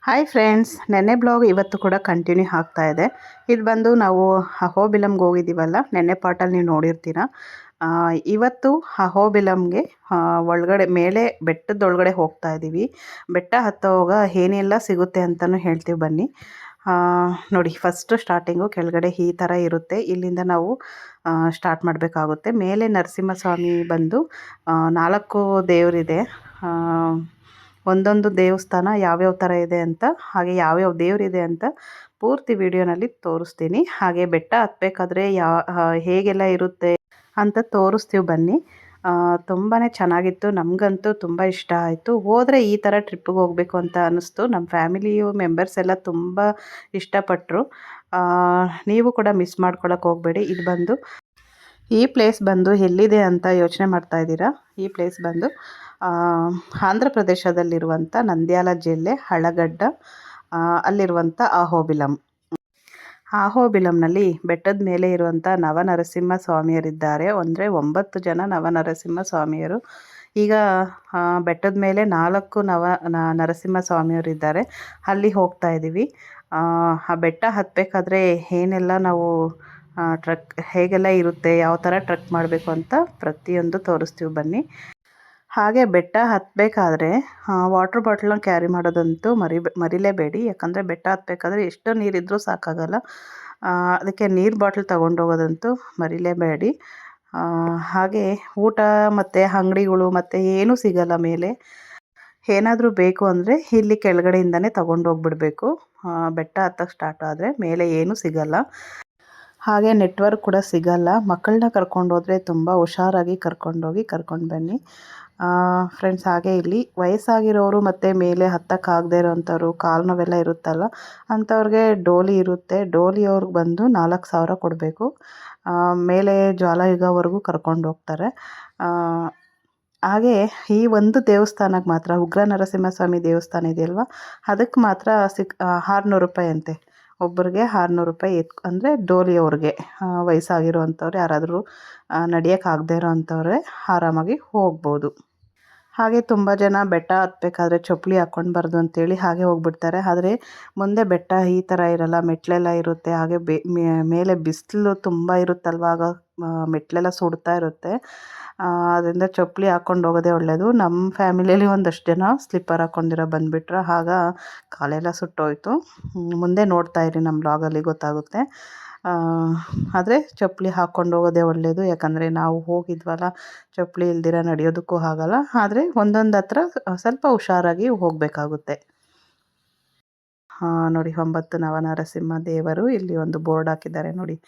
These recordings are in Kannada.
ಹಾಯ್ ಫ್ರೆಂಡ್ಸ್, ನೆನ್ನೆ ಬ್ಲಾಗ್ ಇವತ್ತು ಕೂಡ ಕಂಟಿನ್ಯೂ ಆಗ್ತಾ ಇದೆ. ಇದು ಬಂದು ನಾವು ಅಹೋಬಿಲಮ್ಗೆ ಹೋಗಿದ್ದೀವಲ್ಲ, ನೆನ್ನೆ ಪಾರ್ಟಲ್ಲಿ ನೀವು ನೋಡಿರ್ತೀರ. ಇವತ್ತು ಅಹೋಬಿಲಮ್ಗೆ ಒಳಗಡೆ ಮೇಲೆ ಬೆಟ್ಟದೊಳಗಡೆ ಹೋಗ್ತಾ ಇದ್ದೀವಿ. ಬೆಟ್ಟ ಹತ್ತೋವಾಗ ಏನೆಲ್ಲ ಸಿಗುತ್ತೆ ಅಂತಲೂ ಹೇಳ್ತೀವಿ ಬನ್ನಿ. ನೋಡಿ, ಫಸ್ಟು ಸ್ಟಾರ್ಟಿಂಗು ಕೆಳಗಡೆ ಈ ಥರ ಇರುತ್ತೆ. ಇಲ್ಲಿಂದ ನಾವು ಸ್ಟಾರ್ಟ್ ಮಾಡಬೇಕಾಗುತ್ತೆ. ಮೇಲೆ ನರಸಿಂಹಸ್ವಾಮಿ ಬಂದು 4 ದೇವರಿದೆ. ಒಂದೊಂದು ದೇವಸ್ಥಾನ ಯಾವ್ಯಾವ ಥರ ಇದೆ ಅಂತ, ಹಾಗೆ ಯಾವ್ಯಾವ ದೇವರಿದೆ ಅಂತ ಪೂರ್ತಿ ವಿಡಿಯೋನಲ್ಲಿ ತೋರಿಸ್ತೀನಿ. ಹಾಗೆ ಬೆಟ್ಟ ಹತ್ತಬೇಕಾದ್ರೆ ಹೇಗೆಲ್ಲ ಇರುತ್ತೆ ಅಂತ ತೋರಿಸ್ತೀವಿ ಬನ್ನಿ. ತುಂಬಾ ಚೆನ್ನಾಗಿತ್ತು. ನಮಗಂತೂ ತುಂಬ ಇಷ್ಟ ಆಯಿತು. ಹೋದರೆ ಈ ಥರ ಟ್ರಿಪ್ಪಿಗೆ ಹೋಗಬೇಕು ಅಂತ ಅನ್ನಿಸ್ತು. ನಮ್ಮ ಫ್ಯಾಮಿಲಿಯು ಮೆಂಬರ್ಸ್ ಎಲ್ಲ ತುಂಬ ಇಷ್ಟಪಟ್ಟರು. ನೀವು ಕೂಡ ಮಿಸ್ ಮಾಡ್ಕೊಳಕ್ಕೆ ಹೋಗಬೇಡಿ. ಇದು ಬಂದು ಈ ಪ್ಲೇಸ್ ಬಂದು ಎಲ್ಲಿದೆ ಅಂತ ಯೋಚನೆ ಮಾಡ್ತಾ ಇದ್ದೀರಾ. ಈ ಪ್ಲೇಸ್ ಬಂದು ಆಂಧ್ರ ಪ್ರದೇಶದಲ್ಲಿರುವಂಥ ನಂದ್ಯಾಲ ಜಿಲ್ಲೆ ಹಳಗಡ್ಡ ಅಲ್ಲಿರುವಂಥ ಅಹೋಬಿಲಮ್. ಅಹೋಬಿಲಮ್ನಲ್ಲಿ ಬೆಟ್ಟದ ಮೇಲೆ ಇರುವಂಥ ನವನರಸಿಂಹ ಸ್ವಾಮಿಯರಿದ್ದಾರೆ. ಅಂದರೆ 9 ಜನ ನವನರಸಿಂಹ ಸ್ವಾಮಿಯರು. ಈಗ ಬೆಟ್ಟದ ಮೇಲೆ 4 ನರಸಿಂಹ ಸ್ವಾಮಿಯವರಿದ್ದಾರೆ. ಅಲ್ಲಿ ಹೋಗ್ತಾ ಇದ್ದೀವಿ. ಆ ಬೆಟ್ಟ ಹತ್ತಬೇಕಾದ್ರೆ ಏನೆಲ್ಲ ನಾವು ಹೇಗೆಲ್ಲ ಇರುತ್ತೆ, ಯಾವ ಥರ ಟ್ರೆಕ್ ಮಾಡಬೇಕು ಅಂತ ಪ್ರತಿಯೊಂದು ತೋರಿಸ್ತೀವಿ ಬನ್ನಿ. ಹಾಗೆ ಬೆಟ್ಟ ಹತ್ತಬೇಕಾದ್ರೆ ವಾಟ್ರ್ ಬಾಟ್ಲನ್ನ ಕ್ಯಾರಿ ಮಾಡೋದಂತೂ ಮರಿಲೇಬೇಡಿ. ಯಾಕಂದರೆ ಬೆಟ್ಟ ಹತ್ತಬೇಕಾದ್ರೆ ಎಷ್ಟು ನೀರಿದ್ರೂ ಸಾಕಾಗಲ್ಲ. ಅದಕ್ಕೆ ನೀರು ಬಾಟ್ಲ್ ತೊಗೊಂಡೋಗೋದಂತೂ ಮರಿಲೇಬೇಡಿ. ಹಾಗೆ ಊಟ ಮತ್ತು ಅಂಗಡಿಗಳು ಮತ್ತು ಏನೂ ಸಿಗಲ್ಲ ಮೇಲೆ. ಏನಾದರೂ ಬೇಕು ಅಂದರೆ ಇಲ್ಲಿ ಕೆಳಗಡೆಯಿಂದನೇ ತೊಗೊಂಡೋಗ್ಬಿಡ್ಬೇಕು. ಬೆಟ್ಟ ಹತ್ತಕ್ಕೆ ಸ್ಟಾರ್ಟ್ ಆದರೆ ಮೇಲೆ ಏನೂ ಸಿಗಲ್ಲ. ಹಾಗೆ ನೆಟ್ವರ್ಕ್ ಕೂಡ ಸಿಗಲ್ಲ. ಮಕ್ಕಳನ್ನ ಕರ್ಕೊಂಡೋದ್ರೆ ತುಂಬ ಹುಷಾರಾಗಿ ಕರ್ಕೊಂಡೋಗಿ ಕರ್ಕೊಂಡು ಬನ್ನಿ ಫ್ರೆಂಡ್ಸ್. ಹಾಗೆ ಇಲ್ಲಿ ವಯಸ್ಸಾಗಿರೋರು ಮತ್ತು ಮೇಲೆ ಹತ್ತಕ್ಕಾಗದೇ ಇರೋವಂಥವ್ರು, ಕಾಲು ನೋವೆಲ್ಲ ಇರುತ್ತಲ್ಲ ಅಂಥವ್ರಿಗೆ ಡೋಲಿ ಇರುತ್ತೆ. ಡೋಲಿಯವ್ರಿಗೆ ಬಂದು 4,000 ಕೊಡಬೇಕು. ಮೇಲೆ ಜ್ವಾಲಾಯುಗವರೆಗೂ ಕರ್ಕೊಂಡು ಹೋಗ್ತಾರೆ. ಹಾಗೆ ಈ ಒಂದು ದೇವಸ್ಥಾನಕ್ಕೆ ಮಾತ್ರ, ಉಗ್ರ ನರಸಿಂಹಸ್ವಾಮಿ ದೇವಸ್ಥಾನ ಇದೆಯಲ್ವ, ಅದಕ್ಕೆ ಮಾತ್ರ 600 ರೂಪಾಯಿ ಅಂತೆ. ಒಬ್ಬರಿಗೆ 600 ರೂಪಾಯಿ. ಅಂದರೆ ಡೋಲಿಯವ್ರಿಗೆ, ವಯಸ್ಸಾಗಿರೋವಂಥವ್ರು, ಯಾರಾದರೂ ನಡೆಯೋಕ್ಕಾಗದೇ ಇರೋವಂಥವ್ರೆ ಆರಾಮಾಗಿ ಹೋಗ್ಬೋದು. ಹಾಗೆ ತುಂಬ ಜನ ಬೆಟ್ಟ ಹತ್ತಬೇಕಾದ್ರೆ ಚಪ್ಪಲಿ ಹಾಕ್ಕೊಂಡ್ಬಾರ್ದು ಅಂತೇಳಿ ಹಾಗೆ ಹೋಗ್ಬಿಡ್ತಾರೆ. ಆದರೆ ಮುಂದೆ ಬೆಟ್ಟ ಈ ಥರ ಇರಲ್ಲ, ಮೆಟ್ಲೆಲ್ಲ ಇರುತ್ತೆ. ಹಾಗೆ ಮೇಲೆ ಬಿಸಿಲು ತುಂಬ ಇರುತ್ತಲ್ವ, ಆಗ ಮೆಟ್ಲೆಲ್ಲ ಸುಡ್ತಾ ಇರುತ್ತೆ. ಅದರಿಂದ ಚಪ್ಪಲಿ ಹಾಕ್ಕೊಂಡು ಹೋಗೋದೇ ಒಳ್ಳೆಯದು. ನಮ್ಮ ಫ್ಯಾಮಿಲಿಯಲ್ಲಿ ಒಂದಷ್ಟು ಜನ ಸ್ಲಿಪ್ಪರ್ ಹಾಕ್ಕೊಂಡಿರೋ ಬಂದುಬಿಟ್ರೆ, ಆಗ ಕಾಲೆಲ್ಲ ಸುಟ್ಟೋಯ್ತು. ಮುಂದೆ ನೋಡ್ತಾ ಇರಿ, ನಮ್ಮ ಬ್ಲಾಗಲ್ಲಿ ಗೊತ್ತಾಗುತ್ತೆ. ಆದರೆ ಚಪ್ಪಲಿ ಹಾಕ್ಕೊಂಡು ಹೋಗೋದೇ ಒಳ್ಳೆಯದು. ಯಾಕಂದರೆ ನಾವು ಹೋಗಿದ್ವಲ್ಲ, ಚಪ್ಪಲಿ ಇಲ್ದಿರ ನಡೆಯೋದಕ್ಕೂ ಆಗಲ್ಲ. ಆದರೆ ಒಂದೊಂದು ಹತ್ರ ಸ್ವಲ್ಪ ಹುಷಾರಾಗಿ ಹೋಗಬೇಕಾಗುತ್ತೆ. ನೋಡಿ, 9 ನವನರಸಿಂಹ ದೇವರು. ಇಲ್ಲಿ ಒಂದು ಬೋರ್ಡ್ ಹಾಕಿದ್ದಾರೆ ನೋಡಿ.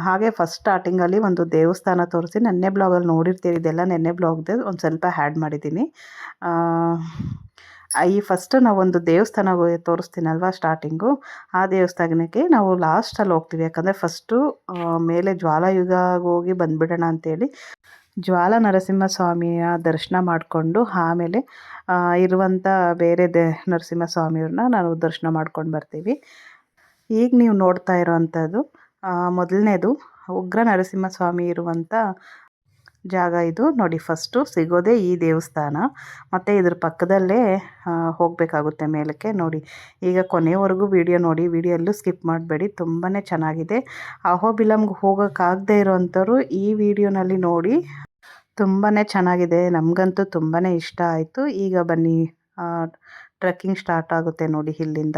ಹಾಗೆ ಫಸ್ಟ್ ಸ್ಟಾರ್ಟಿಂಗಲ್ಲಿ ಒಂದು ದೇವಸ್ಥಾನ ತೋರಿಸಿ, ನೆನ್ನೆ ಬ್ಲಾಗಲ್ಲಿ ನೋಡಿರ್ತೀರಿ. ಇದೆಲ್ಲ ನೆನ್ನೆ ಬ್ಲಾಗ್ದು ಒಂದು ಸ್ವಲ್ಪ ಹ್ಯಾಡ್ ಮಾಡಿದ್ದೀನಿ. ಈ ಫಸ್ಟ್ ನಾವೊಂದು ದೇವಸ್ಥಾನ ತೋರಿಸ್ತೀನಲ್ವ ಸ್ಟಾರ್ಟಿಂಗು, ಆ ದೇವಸ್ಥಾನಕ್ಕೆ ನಾವು ಲಾಸ್ಟಲ್ಲಿ ಹೋಗ್ತೀವಿ. ಯಾಕಂದರೆ ಫಸ್ಟು ಮೇಲೆ ಜ್ವಾಲಾಯುಗ ಹೋಗಿ ಬಂದುಬಿಡೋಣ ಅಂತೇಳಿ ಜ್ವಾಲ ನರಸಿಂಹಸ್ವಾಮಿಯ ದರ್ಶನ ಮಾಡಿಕೊಂಡು ಆಮೇಲೆ ಇರುವಂಥ ಬೇರೆ ನರಸಿಂಹಸ್ವಾಮಿಯವ್ರನ್ನ ನಾವು ದರ್ಶನ ಮಾಡ್ಕೊಂಡು ಬರ್ತೀವಿ. ಈಗ ನೀವು ನೋಡ್ತಾ ಇರೋವಂಥದ್ದು ಮೊದಲನೇದು ಉಗ್ರ ನರಸಿಂಹಸ್ವಾಮಿ ಇರುವಂಥ ಜಾಗ ಇದು ನೋಡಿ. ಫಸ್ಟು ಸಿಗೋದೇ ಈ ದೇವಸ್ಥಾನ, ಮತ್ತು ಇದ್ರ ಪಕ್ಕದಲ್ಲೇ ಹೋಗಬೇಕಾಗುತ್ತೆ ಮೇಲಕ್ಕೆ. ನೋಡಿ, ಈಗ ಕೊನೆಯವರೆಗೂ ವಿಡಿಯೋ ನೋಡಿ, ವಿಡಿಯೋಲ್ಲೂ ಸ್ಕಿಪ್ ಮಾಡಬೇಡಿ. ತುಂಬಾ ಚೆನ್ನಾಗಿದೆ. ಅಹೋಬಿಲಮ್ಗೆ ಹೋಗೋಕ್ಕಾಗದೇ ಇರೋವಂಥವ್ರು ಈ ವಿಡಿಯೋನಲ್ಲಿ ನೋಡಿ. ತುಂಬಾ ಚೆನ್ನಾಗಿದೆ. ನಮಗಂತೂ ತುಂಬಾ ಇಷ್ಟ ಆಯಿತು. ಈಗ ಬನ್ನಿ, ಟ್ರೆಕ್ಕಿಂಗ್ ಸ್ಟಾರ್ಟ್ ಆಗುತ್ತೆ ನೋಡಿ ಇಲ್ಲಿಂದ.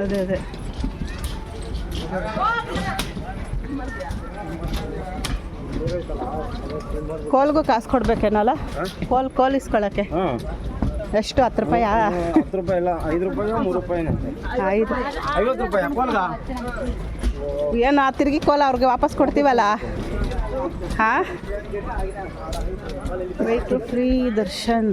ಅದೇ ಕೋಲ್ಗೂ ಕಾಸು ಕೊಡ್ಬೇಕೇನಲ್ಲ? ಕೋಲ್ ಇಸ್ಕೊಳ್ಳೋಕ್ಕೆ ಎಷ್ಟು? 10 ರೂಪಾಯಿ? 10 ರೂಪಾಯಿ ಇಲ್ಲ, 5 ರೂಪಾಯಿ 3 ರೂಪಾಯಿ 50 ರೂಪಾಯಿ. ಏನು ತಿರುಗಿ ಕೋಲ ಅವ್ರಿಗೆ ವಾಪಸ್ ಕೊಡ್ತೀವಲ್ಲ. ಹಾಂ, ವೆಯ್ಟ್ ಫ್ರೀ ದರ್ಶನ್.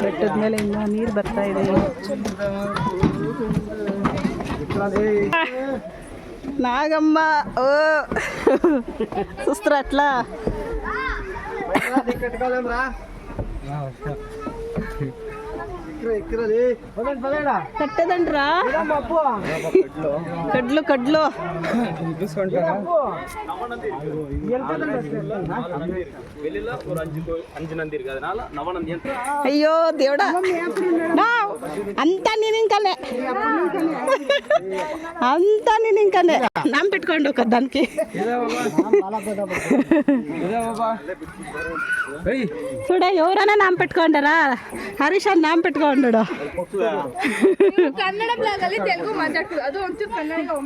ಬೆಟ್ಟದ ಮೇಲೆ ಇನ್ನೂ ನೀರು ಬರ್ತಾ ಇದೆ. నాగమ్మ ఓ చూస్తారా అట్లా ಕಟ್ಟದಂಡ್ರಾ ಕಡ್ಲು ಕಡ್ಲು అయ్యో దేవుడా అంతా నేను ఇంకానే అంతా నేను ఇంకానే నామ పెట్టుకోండి ఒక దానికి చూడ ఎవరైనా నామ పెట్టుకోండారా ಹರೀಶ್ ಅಂತ ನಾಮ పెట్టుಕೊಂಡಾడు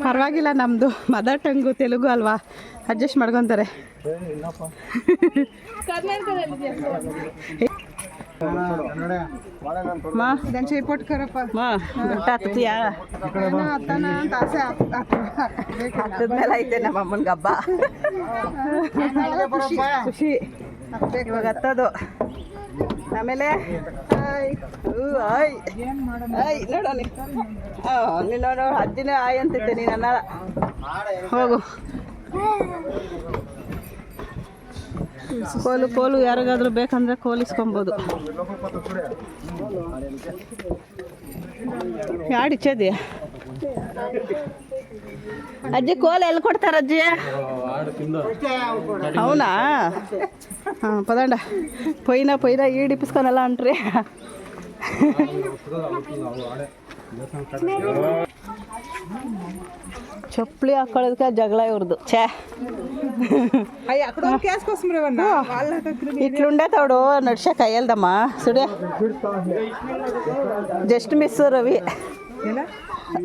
ಪರವಾಗಿಲ್ಲ ನಮ್ಮದು ಮದರ್ ಟಂಗು ತೆಲುಗು ಅಲ್ವಾ ಅಡ್ಜಸ್ಟ್ ಮಾಡ್ಕೊತಾರೆ ಮೇಲೆ ಐತೆ ನಮ್ಮ ಅಮ್ಮನ ಹಬ್ಬ ಖುಷಿ ಇವಾಗ ಹತ್ತದು ಆಮೇಲೆ ನೋಡೋಣ ನೀನು ಅಜ್ಜಿನ ಆಯ್ ಅಂತಿದ್ದೆ ನೀನು ಅನ್ನಲ್ಲ ಹೋಗು ಕೋಲು ಕೋಲು ಯಾರಿಗಾದ್ರೂ ಬೇಕಂದ್ರೆ ಕೋಲಿಸ್ಕೊಬೋದು ಯಾರು ಇಚ್ಛದಿ ಅಜ್ಜಿ ಕೋಲು ಎಲ್ಲಿ ಕೊಡ್ತಾರ ಅಜ್ಜಿ అవునా పదండి పోయినా ఈడిపిసుకొని ఎలా అంటారు ಚಪ್ಪಲಿ ಹಾಕೊಳ್ಳೋದಕ್ಕೆ ಜಗಳ ಇವ್ರದ್ದು ಛೇ ఇట్లుండే తోడు నడిచే కయ్యల్దమ్మా సుడే జస్ట్ మిస్ రవి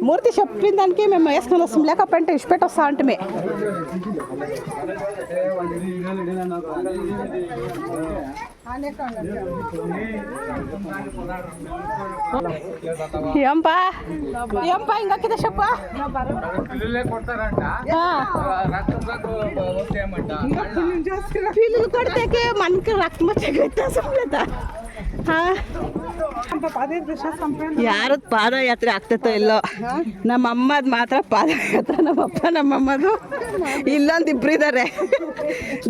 మూర్తి చెప్పిన దానికి మేము వేసుకొని వస్తాం లేకపోతే ఇష్టపెట్టి వస్తా అంటే ఏంపా ఇంకొక చెప్ప పిల్లలు కొడితే మనకి రక్తం వచ్చే వ్యత్యాసం లేదా ಯಾರದ್ ಪಾದಯಾತ್ರೆ ಆಗ್ತೈತೋ ಇಲ್ಲೋ ನಮ್ಮ ಅಮ್ಮದ್ ಮಾತ್ರ ಪಾದಯಾತ್ರೆ ನಮ್ಮಪ್ಪ ನಮ್ಮಮ್ಮದು ಇಲ್ಲೊಂದು ಇಬ್ರು ಇದ್ದಾರೆ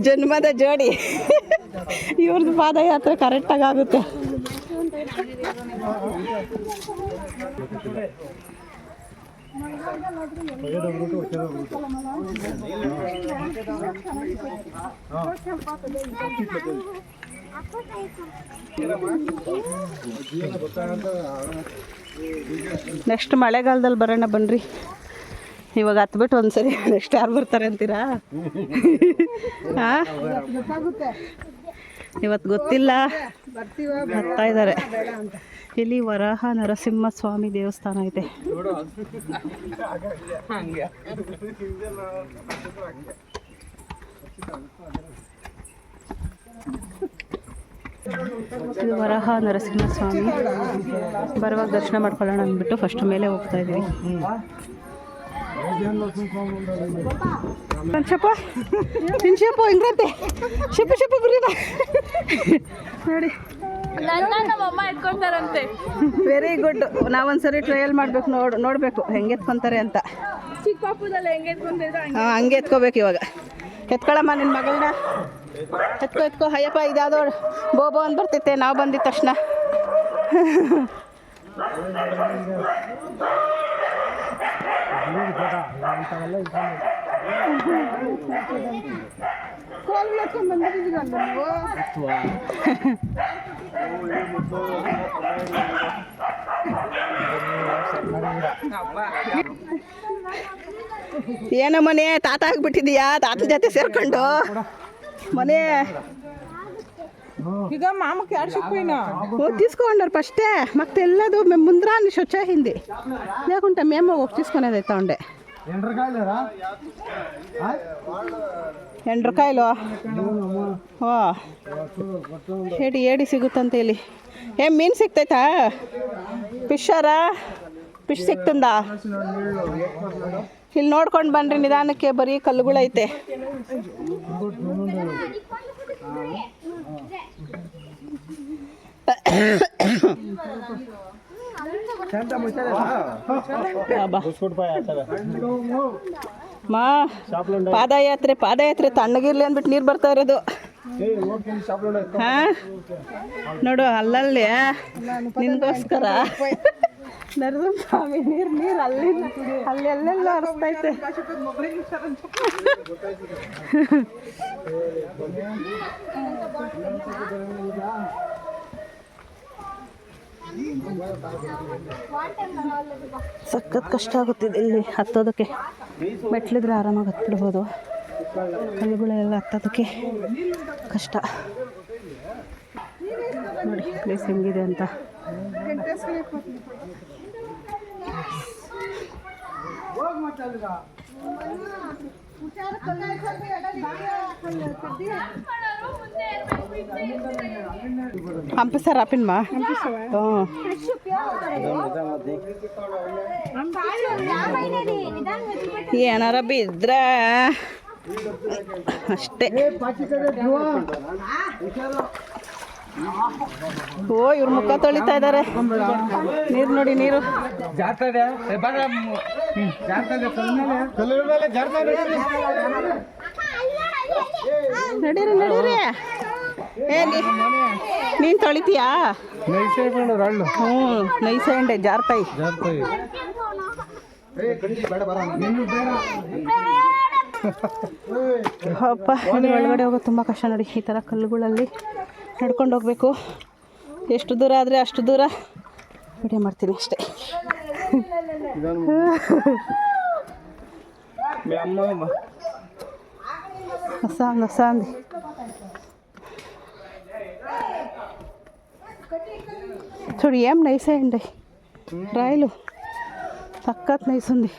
ಜನ್ಮದ ಜೋಡಿ ಇವ್ರದ್ದು ಪಾದಯಾತ್ರೆ ಕರೆಕ್ಟಾಗಿ ಆಗುತ್ತೆ ನೆಕ್ಸ್ಟ್ ಮಳೆಗಾಲದಲ್ಲಿ ಬರೋಣ ಬನ್ರಿ ಇವಾಗ ಹತ್ಬಿಟ್ಟು ಒಂದ್ಸರಿ ನೆಕ್ಸ್ಟ್ ಯಾರು ಬರ್ತಾರೆ ಅಂತೀರಾ ಇವತ್ತು ಗೊತ್ತಿಲ್ಲ ಬರ್ತಾ ಇದ್ದಾರೆ ಇಲ್ಲಿ ವರಾಹ ನರಸಿಂಹ ಸ್ವಾಮಿ ದೇವಸ್ಥಾನ ಐತೆ ಇದು ವರಾಹ ನರಸಿಂಹ ಸ್ವಾಮಿ ಬರುವಾಗ ದರ್ಶನ ಮಾಡ್ಕೊಳ್ಳೋಣ ಅಂದ್ಬಿಟ್ಟು ಫಸ್ಟ್ ಮೇಲೆ ಹೋಗ್ತಾ ಇದ್ದೀವಿ చెప్పు ఇంగ్రతే చెప్పు ಗುರಿನಾ ನೋಡಿ ನಮ್ಮಮ್ಮ ಎತ್ಕೊಂತಾರಂತೆ ವೆರಿ ಗುಡ್ ನಾವೊಂದ್ಸರಿ ಟ್ರಯಲ್ ಮಾಡ್ಬೇಕು ನೋಡ್ಬೇಕು ಹೆಂಗೆ ಎತ್ಕೊಂತಾರೆ ಅಂತ ಚಿಕ್ಕ ಪಾಪದಲ್ಲಿ ಹೆಂಗೆ ಎತ್ಕೊಂತಿದ್ರು ಹಂಗೆ ಎತ್ಕೋಬೇಕು ಇವಾಗ ಎತ್ಕೊಳಮ್ಮ ನಿನ್ನ ಮಗಳನ್ನ ಎತ್ಕೋ ಅಯ್ಯಪ್ಪ ಇದಾದೋ ಬೋಬೋ ಅಂತ ಬರ್ತೈತೆ ನಾವು ಬಂದಿದ್ದ ತಕ್ಷಣ ಏನೋ ಮನೆ ತಾತ ಆಗ್ಬಿಟ್ಟಿದೀಯಾ ತಾತನ ಜೊತೆ ಸೇರ್ಕೊಂಡು ಮನೆ ಈಗ మామకి ఆడిపోయినా తీసుకున్నారు ఫస్టే మాకు తెలియదు మేము ముందరా నుంచి వచ్చేసింది లేకుంటే మేము ఒక తీసుకునేది అవుతా ఉండే ಎಂಡ್ರಕಾಯಿಲು ಓ ಏಡಿ ಸಿಗುತ್ತಂತ ಇಲ್ಲಿ ಮೀನು ಸಿಗ್ತೈತಾ ಫಿಶರಾ ಫಿಶ್ ಸಿಗ್ತಂದ ಇಲ್ಲಿ ನೋಡ್ಕೊಂಡು ಬನ್ರಿ ನಿಧಾನಕ್ಕೆ ಬರೀ ಕಲ್ಲುಗಳೈತೆ ಮಾ ಪಾದಯಾತ್ರೆ ತಣ್ಣಗಿರ್ಲಿ ಅಂದ್ಬಿಟ್ಟು ನೀರು ಬರ್ತಾ ಇರೋದು ಹಾಂ ನೋಡು ಅಲ್ಲಲ್ಲಿ ನಿನ್ಗೋಸ್ಕರ ನರಸಿಂಹಸ್ವಾಮಿ ನೀರು ಅಲ್ಲೆಲ್ಲ ಹರಿಸ್ತೈತೆ. ಸಖತ್ ಕಷ್ಟ ಆಗುತ್ತಿದೆ ಇಲ್ಲಿ ಹತ್ತೋದಕ್ಕೆ. ಮೆಟ್ಲಿದ್ರೆ ಆರಾಮಾಗಿ ಹತ್ಬಿಡ್ಬೋದು, ಕಲ್ಲುಗಳೆಲ್ಲ ಹತ್ತೋದಕ್ಕೆ ಕಷ್ಟ. ನೋಡಿ ಪ್ಲೇಸ್ ಹೆಂಗಿದೆ ಅಂತ. పంపిస్తారా పిన్మా? ಏನಾರ ಬಿದ್ರೆ ಅಷ್ಟೇ. ಓ ಇವ್ರ ಮುಖ ತೊಳಿತಾ ಇದ್ದಾರೆ. ನೀರು ನೋಡಿ, ನೀರು ನಡೀರಿ ನಡೀರಿ. ನೀನ್ ತೊಳಿತೀಯಾ? ಹ್ಞೂ ನೈಸಂಡೆ ಜಾರ್ತಾಯಿ. ಅಪ್ಪ ಒಳಗಡೆ ಹೋಗೋದು ತುಂಬ ಕಷ್ಟ ನೋಡಿ. ಈ ಥರ ಕಲ್ಲುಗಳಲ್ಲಿ ನಡ್ಕೊಂಡು ಹೋಗ್ಬೇಕು. ಎಷ್ಟು ದೂರ ಆದರೆ ಅಷ್ಟು ದೂರ ವಿಡಿಯೋ ಮಾಡ್ತೀನಿ ಅಷ್ಟೇ. ಹೊಸ ಅಂದಿ చూడు ఏం నైస్ అయ్యండి రాయలు సక్కత్ నైస్ ఉంది.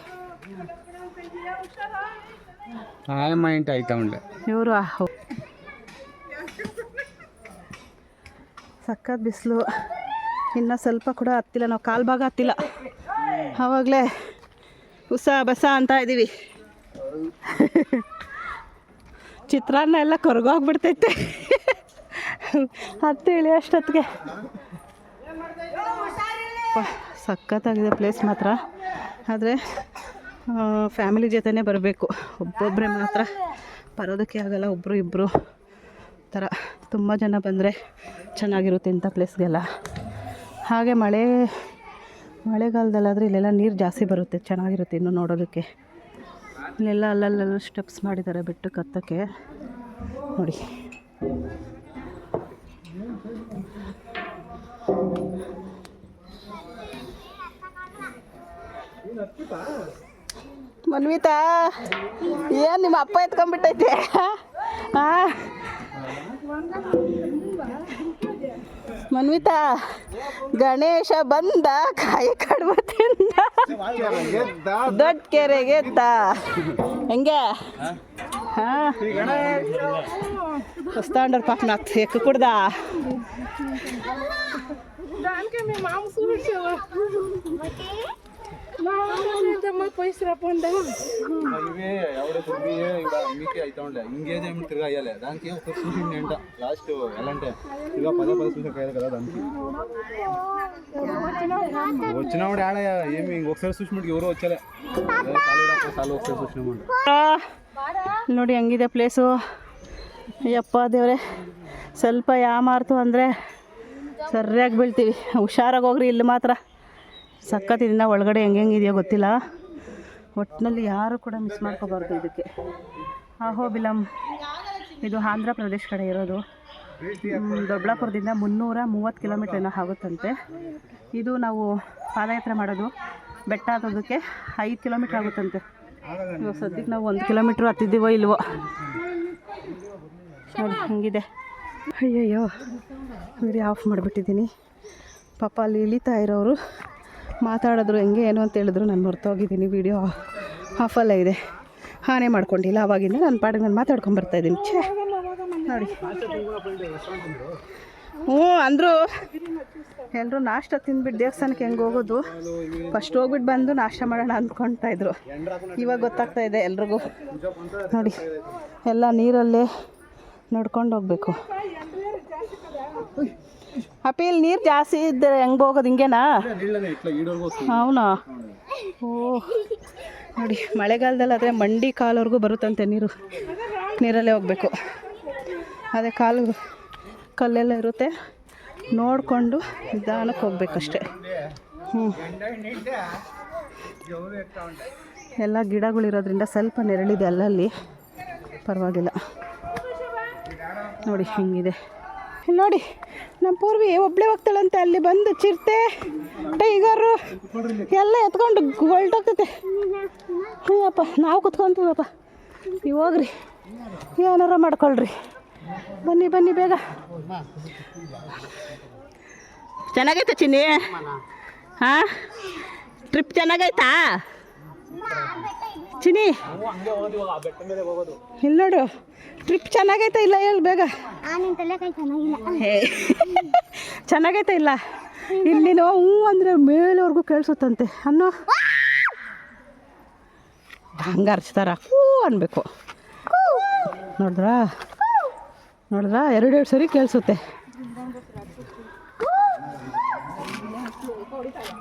ఆయమ్మ ఇంటి అవుతా ఉండే ఎవరు ಸಖತ್ ಬಿಸಿಲು. ಇನ್ನು ಸ್ವಲ್ಪ ಕೂಡ ಹತ್ತಿಲ್ಲ, ನಾವು ಕಾಲು ಭಾಗ ಹತ್ತಿಲ್ಲ, ಆವಾಗಲೇ ಉಸ ಬಸ ಅಂತ ಇದ್ದೀವಿ. ಚಿತ್ರಾನ್ನ ಎಲ್ಲ ಕರ್ಗೋಗ್ಬಿಡ್ತೈತೆ ಹತ್ತಿ ಇಳಿ ಅಷ್ಟೊತ್ತಿಗೆ. ಸಖತ್ತಾಗಿದೆ ಪ್ಲೇಸ್ ಮಾತ್ರ. ಆದರೆ ಫ್ಯಾಮಿಲಿ ಜೊತೆನೇ ಬರಬೇಕು, ಒಬ್ಬೊಬ್ಬರೇ ಮಾತ್ರ ಬರೋದಕ್ಕೆ ಆಗಲ್ಲ. ಒಬ್ಬರು ಇಬ್ಬರು ಥರ ತುಂಬ ಜನ ಬಂದರೆ ಚೆನ್ನಾಗಿರುತ್ತೆ ಇಂಥ ಪ್ಲೇಸ್ಗೆಲ್ಲ. ಹಾಗೆ ಮಳೆಗಾಲದಲ್ಲಾದರೆ ಇಲ್ಲೆಲ್ಲ ನೀರು ಜಾಸ್ತಿ ಬರುತ್ತೆ, ಚೆನ್ನಾಗಿರುತ್ತೆ ಇನ್ನು ನೋಡೋದಕ್ಕೆ. ಇಲ್ಲೆಲ್ಲ ಅಲ್ಲಲ್ಲೆಲ್ಲ ಸ್ಟೆಪ್ಸ್ ಮಾಡಿದ್ದಾರೆ ಬೆಟ್ಟಕ್ಕೆ ಹತ್ತಕ್ಕೆ ನೋಡಿ. ಮನ್ವಿತಾ ಏನು ನಿಮ್ಮ ಅಪ್ಪ ಎತ್ಕೊಂಡ್ಬಿಟ್ಟೈತೆ? ಮನ್ವಿತಾ ಗಣೇಶ ಬಂದ ಕಾಯಿ ಕಡುಬು ತಿಂದ ದೊಡ್ಡ ಕೆರೆಗೆ ಎದ್ದ. ಹೆಂಗೆ ಹಾಂ వస్తాండారు పాప నాకు ఎక్కకూడదా? దానికే మేము మామ చూపించాము ఇంకేదేమి తిరిగి అయ్యాలి దానికి ఒకసారి చూసింది అంట. లాస్ట్ ఎలా అంటే ఇక పదే చూసాక కదా దానికి వచ్చినప్పుడు ఆడ ఏమి ఇంకొకసారి చూసినట్టు ఎవరో వచ్చలే సాಲು ఒకసారి చూసినామంట. ನೋಡಿ ಹೆಂಗಿದೆ ಪ್ಲೇಸು. ಯಪ್ಪ ದೇವ್ರೆ, ಸ್ವಲ್ಪ ಯಾಮಾರ್ತು ಅಂದರೆ ಸರಿಯಾಗಿ ಬೀಳ್ತೀವಿ. ಹುಷಾರಾಗಿ ಹೋಗ್ರಿ. ಇಲ್ಲಿ ಮಾತ್ರ ಸಖತ್ತಿದಿಂದ ಒಳಗಡೆ ಹೆಂಗಿದೆಯೋ ಗೊತ್ತಿಲ್ಲ. ಒಟ್ಟಿನಲ್ಲಿ ಯಾರು ಕೂಡ ಮಿಸ್ ಮಾಡ್ಕೋಬಾರ್ದು ಇದಕ್ಕೆ. ಅಹೋಬಿಲಂ ಇದು ಆಂಧ್ರ ಪ್ರದೇಶ ಕಡೆ ಇರೋದು. ದೊಡ್ಡಬಳ್ಳಾಪುರದಿಂದ 330 ಕಿಲೋಮೀಟ್ರ್ ಏನೋ ಆಗುತ್ತಂತೆ. ಇದು ನಾವು ಪಾದಯಾತ್ರೆ ಮಾಡೋದು ಬೆಟ್ಟ ಹತ್ತೋದಕ್ಕೆ 5 ಕಿಲೋಮೀಟ್ರ್ ಆಗುತ್ತಂತೆ. ಇವಾಗ ಸದ್ಯಕ್ಕೆ ನಾವು 1 ಕಿಲೋಮೀಟ್ರ್ ಹತ್ತಿದ್ದೀವೋ ಇಲ್ವೋ ನೋಡಿ ಹಂಗಿದೆ. ಅಯ್ಯಯ್ಯೋ ವಿಡಿಯೋ ಆಫ್ ಮಾಡಿಬಿಟ್ಟಿದ್ದೀನಿ. ಪಾಪ ಅಲ್ಲಿ ಇಳಿತಾ ಇರೋರು ಮಾತಾಡಿದ್ರು ಹೆಂಗೆ ಏನು ಅಂತ ಹೇಳಿದ್ರು. ನಾನು ಹೊರ್ತೋಗಿದ್ದೀನಿ, ವೀಡಿಯೋ ಆಫಲ್ಲೇ ಇದೆ, ಹಾನೇ ಮಾಡ್ಕೊಂಡಿಲ್ಲ. ಆವಾಗಿಂದ ನನ್ನ ಪಾಡಿಗೆ ನಾನು ಮಾತಾಡ್ಕೊಂಬರ್ತಾಯಿದ್ದೀನಿ. ನೋಡಿ ಹ್ಞೂ ಅಂದರು ಎಲ್ಲರೂ ನಾಷ್ಟ ತಿಂದ್ಬಿಟ್ಟು ದೇವಸ್ಥಾನಕ್ಕೆ ಹೆಂಗೆ ಹೋಗೋದು, ಫಸ್ಟ್ ಹೋಗ್ಬಿಟ್ಟು ಬಂದು ನಾಷ್ಟ ಮಾಡೋಣ ಅಂದ್ಕೊಳ್ತಾಯಿದ್ರು. ಇವಾಗ ಗೊತ್ತಾಗ್ತಾ ಇದೆ ಎಲ್ರಿಗೂ. ನೋಡಿ ಎಲ್ಲ ನೀರಲ್ಲೇ ನಡ್ಕೊಂಡು ಹೋಗ್ಬೇಕು. ಅಪ್ಪಿ ಇಲ್ಲಿ ನೀರು ಜಾಸ್ತಿ ಇದ್ದರೆ ಹೆಂಗೆ ಹೋಗೋದು? ಹಿಂಗೇನಾ? ಅವನಾ? ಓ ನೋಡಿ ಮಳೆಗಾಲದಲ್ಲಾದರೆ ಮಂಡಿ ಕಾಲವರೆಗೂ ಬರುತ್ತಂತೆ ನೀರು. ನೀರಲ್ಲೇ ಹೋಗಬೇಕು. ಅದೇ ಕಲ್ಲೆಲ್ಲ ಇರುತ್ತೆ, ನೋಡಿಕೊಂಡು ನಿಧಾನಕ್ಕೆ ಹೋಗ್ಬೇಕಷ್ಟೆ. ಎಲ್ಲ ಗಿಡಗಳಿರೋದ್ರಿಂದ ಸ್ವಲ್ಪ ನೆರಳಿದೆ ಅಲ್ಲಲ್ಲಿ, ಪರವಾಗಿಲ್ಲ. ನೋಡಿ ಹಿಂಗಿದೆ. ಇಲ್ಲಿ ನೋಡಿ ನಮ್ಮ ಪೂರ್ವಿ ಒಬ್ಬಳೇ ಹೋಗ್ತಾಳಂತೆ, ಅಲ್ಲಿ ಬಂದು ಚಿರತೆ ಟೈಗರು ಎಲ್ಲ ಎತ್ಕೊಂಡು ಹೊಲ್ಟೋಗ್ತೈತೆ. ಹ್ಞೂ ಅಪ್ಪ, ನಾವು ಕುತ್ಕೊತೀವಪ್ಪ, ನೀವು ಹೋಗ್ರಿ, ಏನಾರ ಮಾಡ್ಕೊಳ್ರಿ. ಬನ್ನಿ ಬನ್ನಿ ಬೇಗ. ಚೆನ್ನಾಗೈತೆ ಚಿನ್ನಿ? ಹಾಂ, ಟ್ರಿಪ್ ಚೆನ್ನಾಗೈತಾ ಚಿನ್ನಿ? ಇಲ್ಲಿ ನೋಡು, ಟ್ರಿಪ್ ಚೆನ್ನಾಗೈತಾ ಇಲ್ಲ ಹೇಳಿ ಬೇಗ. ಚೆನ್ನಾಗೈತಾ ಇಲ್ಲ? ಇಲ್ಲಿ ಹ್ಞೂ ಅಂದರೆ ಮೇಲೆವರೆಗೂ ಕೇಳಿಸುತ್ತಂತೆ ಅನ್ನೋ, ಹಂಗೆ ಅರ್ಚ್ತಾರ ಹೂ ಅನ್ಬೇಕು. ನೋಡಿದ್ರಾ ಎರಡೆರಡು ಸರಿ ಕೇಳಿಸುತ್ತೆ.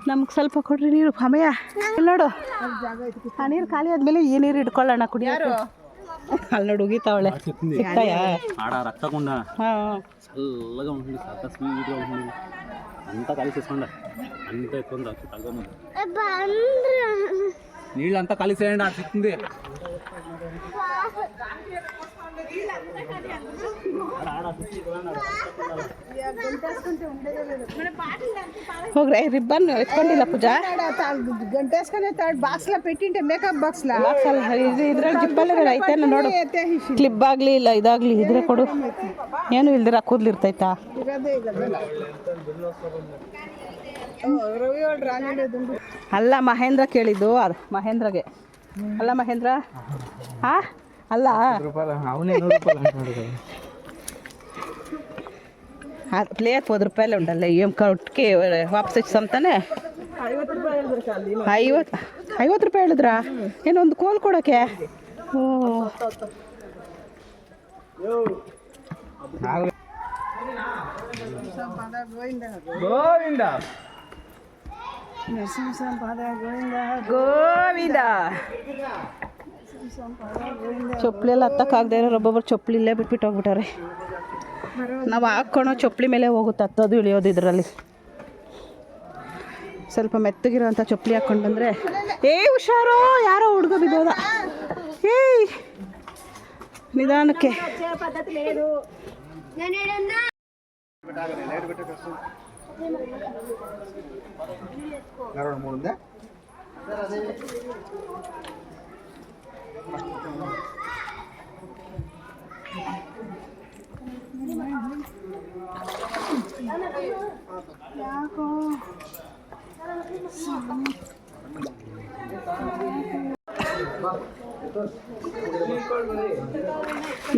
ನಮ್ಗೆ ಸ್ವಲ್ಪ ಕೊಡ್ರಿ ನೀರು ಅಮಯ್ಯ. ಇಲ್ಲಿ ನೋಡು, ಆ ನೀರು ಖಾಲಿ ಆದಮೇಲೆ ಈ ನೀರು ಇಟ್ಕೊಳ್ಳೋಣ ಕುಡಿಯೋರು. ಅಲ್ಲಿ ನೋಡು ಉಗಿತಾವಳೆ ಸಿಕ್ತಾಯ. నీళ్ళు అంతా కలిసేయండి అది సిక్కింది. ಹೋಗ್ರೆ ರಿಬ್ಬನ್ ಎತ್ಕೊಂಡಿಲ್ಲ ಪೂಜಾ? ಗಂಟೆಸ್ಕೊಂಡೆ ಬಾಕ್ಸ್ಲ ಪೆಟ್ಟಿಂಟೆ ಮೇಕಪ್ ಬಾಕ್ಸ್ಲ ಇದ್ರಲ್ಲಿ ಜಿಪ್ಪಲ್ಲಿ ಐತೆ ನೋಡು. ಕ್ಲಿಪ್ ಆಗಲಿ ಇಲ್ಲ ಇದಾಗಲಿ ಇದ್ರೆ ಕೊಡು. ಏನು ಇಲ್ದಿರ ಕೂದಲಿರ್ತೈತಾ? ಅಲ್ಲ ಮಹೇಂದ್ರ ಕೇಳಿದ್ದು, ಅದು ಮಹೇಂದ್ರಗೆ ಅಲ್ಲ. ಮಹೇಂದ್ರ ಹಾಂ ಅಲ್ಲ, ಪ್ಲೇಟ್ 10 ರೂಪಾಯಲ್ಲೇ ಉಂಟಲ್ಲ. ಏಮ್ ಕಟ್ಕೆ ವಾಪಸ್ ಇಚ್ಛಂತಾನೆ 50 ರೂಪಾಯಿ ಹೇಳಿದ್ರಾ? ಏನೊಂದು ಕೋಲ್ ಕೊಡೋಕ್ಕೆ? ಓ ಗೋವಿಂದ ಗೋವಿಂದ. ಚಪ್ಪಲಿ ಎಲ್ಲ ಹತ್ತಕ್ಕಾಗದೇ ಇರೋ ಒಬ್ಬೊಬ್ಬರು ಚಪ್ಪಲಿ ಇಲ್ಲೇ ಬಿಟ್ಬಿಟ್ಟು ಹೋಗ್ಬಿಟ್ಟಾರೆ. ನಾವು ಹಾಕ್ಕೊಳೋ ಚಪ್ಪಲಿ ಮೇಲೆ ಹೋಗುತ್ತೆ ಹತ್ತೋದು ಇಳಿಯೋದು. ಇದರಲ್ಲಿ ಸ್ವಲ್ಪ ಮೆತ್ತಗಿರೋಂಥ ಚಪ್ಪಲಿ ಹಾಕ್ಕೊಂಡು ಬಂದರೆ ಹುಷಾರೋ, ಯಾರೋ ಹುಡುಗ ಬಿದ್ದೋದ. ನಿಧಾನಕ್ಕೆ.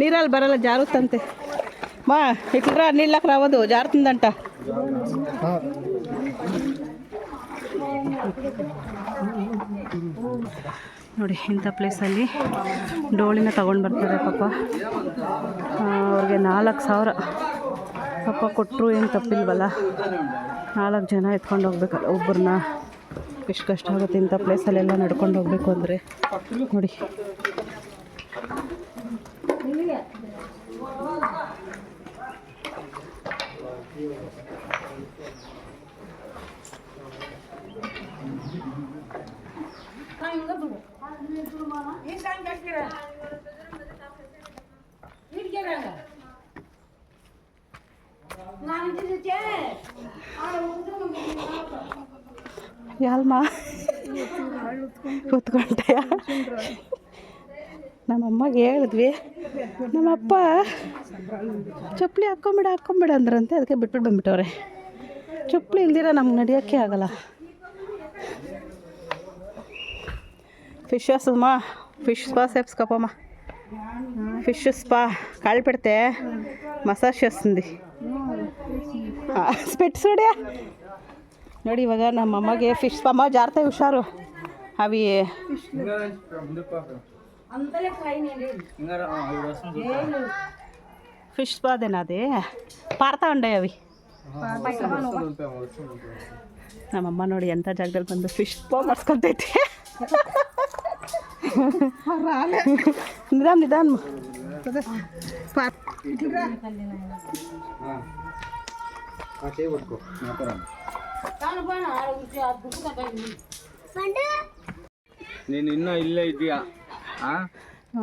ನೀರಲ್ಲಿ ಬರಲ್ಲ, ಜಾರುತ್ತಂತೆ. ಮಾ ಇಟ್ರ ನೀళ్ళಕ್ಕೆ ರಾವದು ಜಾರುತ್ತಂದಂಟ. ನೋಡಿ ಇಂಥ ಪ್ಲೇಸಲ್ಲಿ ಡೋಳಿನ ತಗೊಂಡು ಬರ್ತಾರೆ ಪಾಪ. ಅವ್ರಿಗೆ 4,000 ಪಾಪ ಕೊಟ್ಟರು ಏನು ತಪ್ಪಿಲ್ವಲ್ಲ. 4 ಜನ ಎತ್ಕೊಂಡು ಹೋಗ್ಬೇಕಲ್ಲ ಒಬ್ಬರನ್ನ. ಎಷ್ಟು ಕಷ್ಟ ಆಗುತ್ತೆ ಇಂಥ ಪ್ಲೇಸಲ್ಲೆಲ್ಲ ನಡ್ಕೊಂಡು ಹೋಗ್ಬೇಕು ಅಂದರೆ. ನೋಡಿ ಯಾಲ್ಮ ಕೂತ್ಕೊಂಡೆಯ? ನಮ್ಮಮ್ಮಗೆ ಹೇಳಿದ್ವಿ, ನಮ್ಮಪ್ಪ ಚಪ್ಪಲಿ ಹಾಕ್ಕೊಂಬಿಡ ಅಂದ್ರಂತೆ. ಅದಕ್ಕೆ ಬಿಟ್ಬಿಟ್ಟು ಬಂದ್ಬಿಟ್ಟವ್ರೆ. ಚಪ್ಪಲಿ ಇಲ್ದಿರ ನಮ್ಗೆ ನಡೆಯೋಕ್ಕೆ ಆಗಲ್ಲ. ఫిషెస్ మా ఫిష్ స్పా సేపుకోపమ్మా. ఫిష్ స్పా కాళ్ళు పెడితే మసాజ్ చేస్తుంది. స్పెట్స్ చూడయా. ನೋಡಿ ಇವಾಗ ನಮ್ಮ ಅಮ್ಮಗೆ ಫಿಶ್ ಸ್ಪಾ ಜಾರ್ತಾವೆ, ಹುಷಾರು. ಅవి ఫిష్ స్పాదేనా? అది పారుతా ఉండే అవి. ನಮ್ಮಮ್ಮ ನೋಡಿ ಎಂಥ ಜಾಗದಲ್ಲಿ ಬಂದು ಫಿಶ್ ಸ್ಪಾ ಮಾಡಿಸ್ಕೊತೈತೆ. ನಿಧಾನ ನೀನು ಇನ್ನೂ ಇಲ್ಲೇ ಇದೆಯಾ?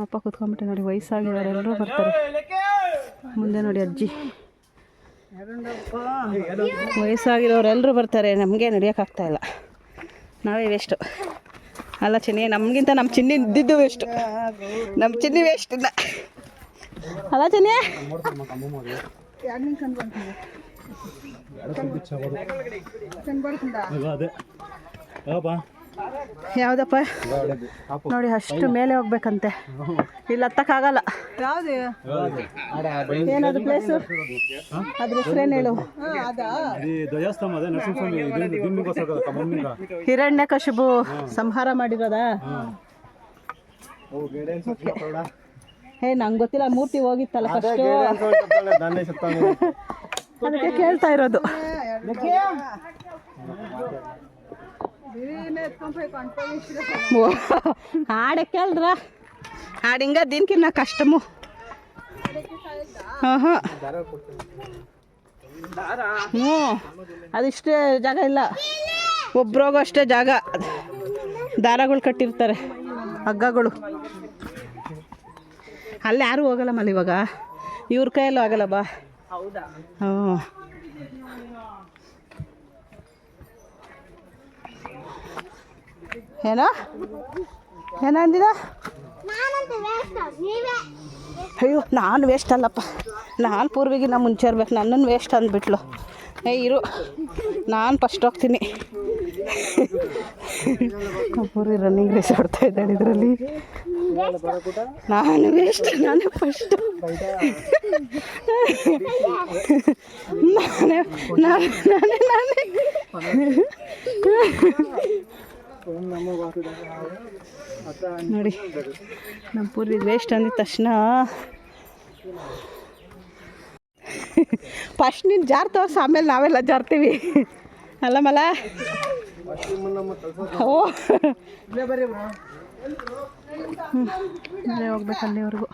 ಅಪ್ಪ ಕೂತ್ಕೊಂಡ್ಬಿಟ್ಟೆ ನೋಡಿ. ವಯಸ್ಸಾಗಿರೋರೆಲ್ಲರೂ ಬರ್ತಾರೆ. ಮುಂದೆ ನೋಡಿ ಅಜ್ಜಿ, ವಯಸ್ಸಾಗಿರೋರೆಲ್ಲರೂ ಬರ್ತಾರೆ. ನಮಗೆ ನಡೆಯೋಕ್ಕಾಗ್ತಾಯಿಲ್ಲ, ನಾವೇ ವೇಸ್ಟು ಅಲ್ಲ ಚಿನ್ನಿ. ನಮಗಿಂತ ನಮ್ಮ ಚಿನ್ನಿ ಇದ್ದಿದ್ದು ವೇಸ್ಟು, ನಮ್ಮ ಚಿನ್ನಿ ವೇಸ್ಟ್ ಇಲ್ಲ ಅಲ್ಲ ಚಿನ್ನಿ. ಯಾವುದಪ್ಪ ನೋಡಿ, ಅಷ್ಟು ಮೇಲೆ ಹೋಗ್ಬೇಕಂತೆ, ಇಲ್ಲಿ ಹತ್ತಕ್ಕಾಗಲ್ಲ. ಏನದು ಪ್ಲೇಸು? ಅದ್ರ ಹೆಸರೇನು ಹೇಳು? ಹಿರಣ್ಯಕಶಿಪು ಸಂಹಾರ ಮಾಡಿರೋದಾ? ನಂಗೆ ಗೊತ್ತಿಲ್ಲ, ಮೂರ್ತಿ ಹೋಗಿತ್ತಲ್ಲ ಫಸ್ಟು, ಅದಕ್ಕೆ ಕೇಳ್ತಾ ಇರೋದು. ಹಾಡೆ ಕೇಳ್ರ, ಹಾಡು ಹಿಂಗ ದಿನಕಿನ್ನ ಕಷ್ಟಮು. ಹಾಂ ಹಾಂ ಹ್ಞೂ, ಅದಿಷ್ಟೇ ಜಾಗ ಇಲ್ಲ, ಒಬ್ರಿಗೂ ಅಷ್ಟೇ ಜಾಗ. ದಾರಗಳು ಕಟ್ಟಿರ್ತಾರೆ, ಹಗ್ಗಗಳು. ಅಲ್ಲಿ ಯಾರೂ ಹೋಗಲ್ಲ ಮಲ್ಲಿ ಇವಾಗ, ಇವ್ರ ಕೈಯಲ್ಲೂ ಆಗಲ್ಲ ಬಾ. ಹೌದಾ? ಹ್ಞೂ. ಏನೋ ಅಂದಿದ? ಅಯ್ಯೋ, ನಾನು ವೇಸ್ಟ್ ಅಲ್ಲಪ್ಪ, ನಾನು ಪೂರ್ವಿಗಿನ್ನ ಮುಂಚೆ ಇರ್ಬೇಕು, ನನ್ನನ್ನು ವೇಸ್ಟ್ ಅಂದ್ಬಿಟ್ಲು. ಇರು, ನಾನು ಫಸ್ಟ್ ಹೋಗ್ತೀನಿ. ಪೂರ್ವಿ ರನ್ನಿಂಗ್ ರೇಸ್ ಆಡ್ತಾ ಇದ್ದಾಳೆ ಇದರಲ್ಲಿ. ನಾನು ವೇಸ್ಟ್, ನಾನೇ ಫಸ್ಟು. ನಾನೇ ನೋಡಿ, ನಮ್ಮ ಪೂರ್ವಿಗೆ ವೇಸ್ಟ್ ಅಂದಿದ ತಕ್ಷಣ ಫಸ್ಟ್ ನೀನು ಜಾರ್ ತೋರ್ಸ, ಆಮೇಲೆ ನಾವೆಲ್ಲ ಜಾರ್ತೀವಿ ಅಲ್ಲ ಮಲ. ಓ ಹೋಗ್ಬೇಕು ಅಲ್ಲಿವರೆಗೂ.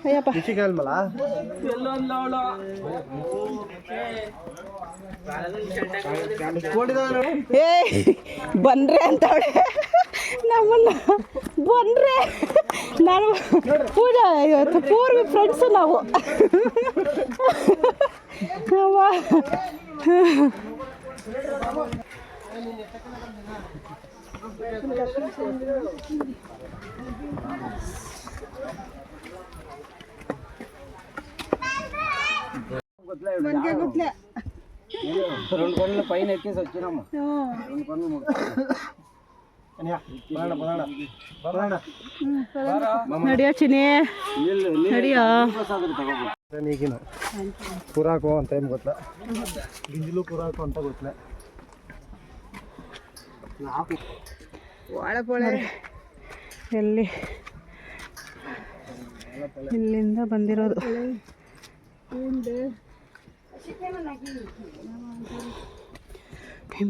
ಅಯ್ಯಪ್ಪ ಏ ಬನ್ರೆ ಅಂತವಳೆ ನಮ್ಮನ್ನ, ಬನ್ರೆ. ನಾನು ಪೂಜಾ ಇವತ್ತು ಪೂರ್ವಿ ಫ್ರೆಂಡ್ಸು ನಾವು. పైన ఎక్కేసి వచ్చినాము. ನಡಿಯ ಚಿನಿ, ನಡಿಯ. ನೀಗಿನ ಪೂರಾಕೋ ಅಂತ ಏನು ಗೊತ್ತಿಲ್ಲ, ಗಿಂಜಲು ಪೂರಾಕೋ ಅಂತ ಗೊತ್ತಿಲ್ಲ. ಎಲ್ಲಿ ಇಲ್ಲಿಂದ ಬಂದಿರೋದು.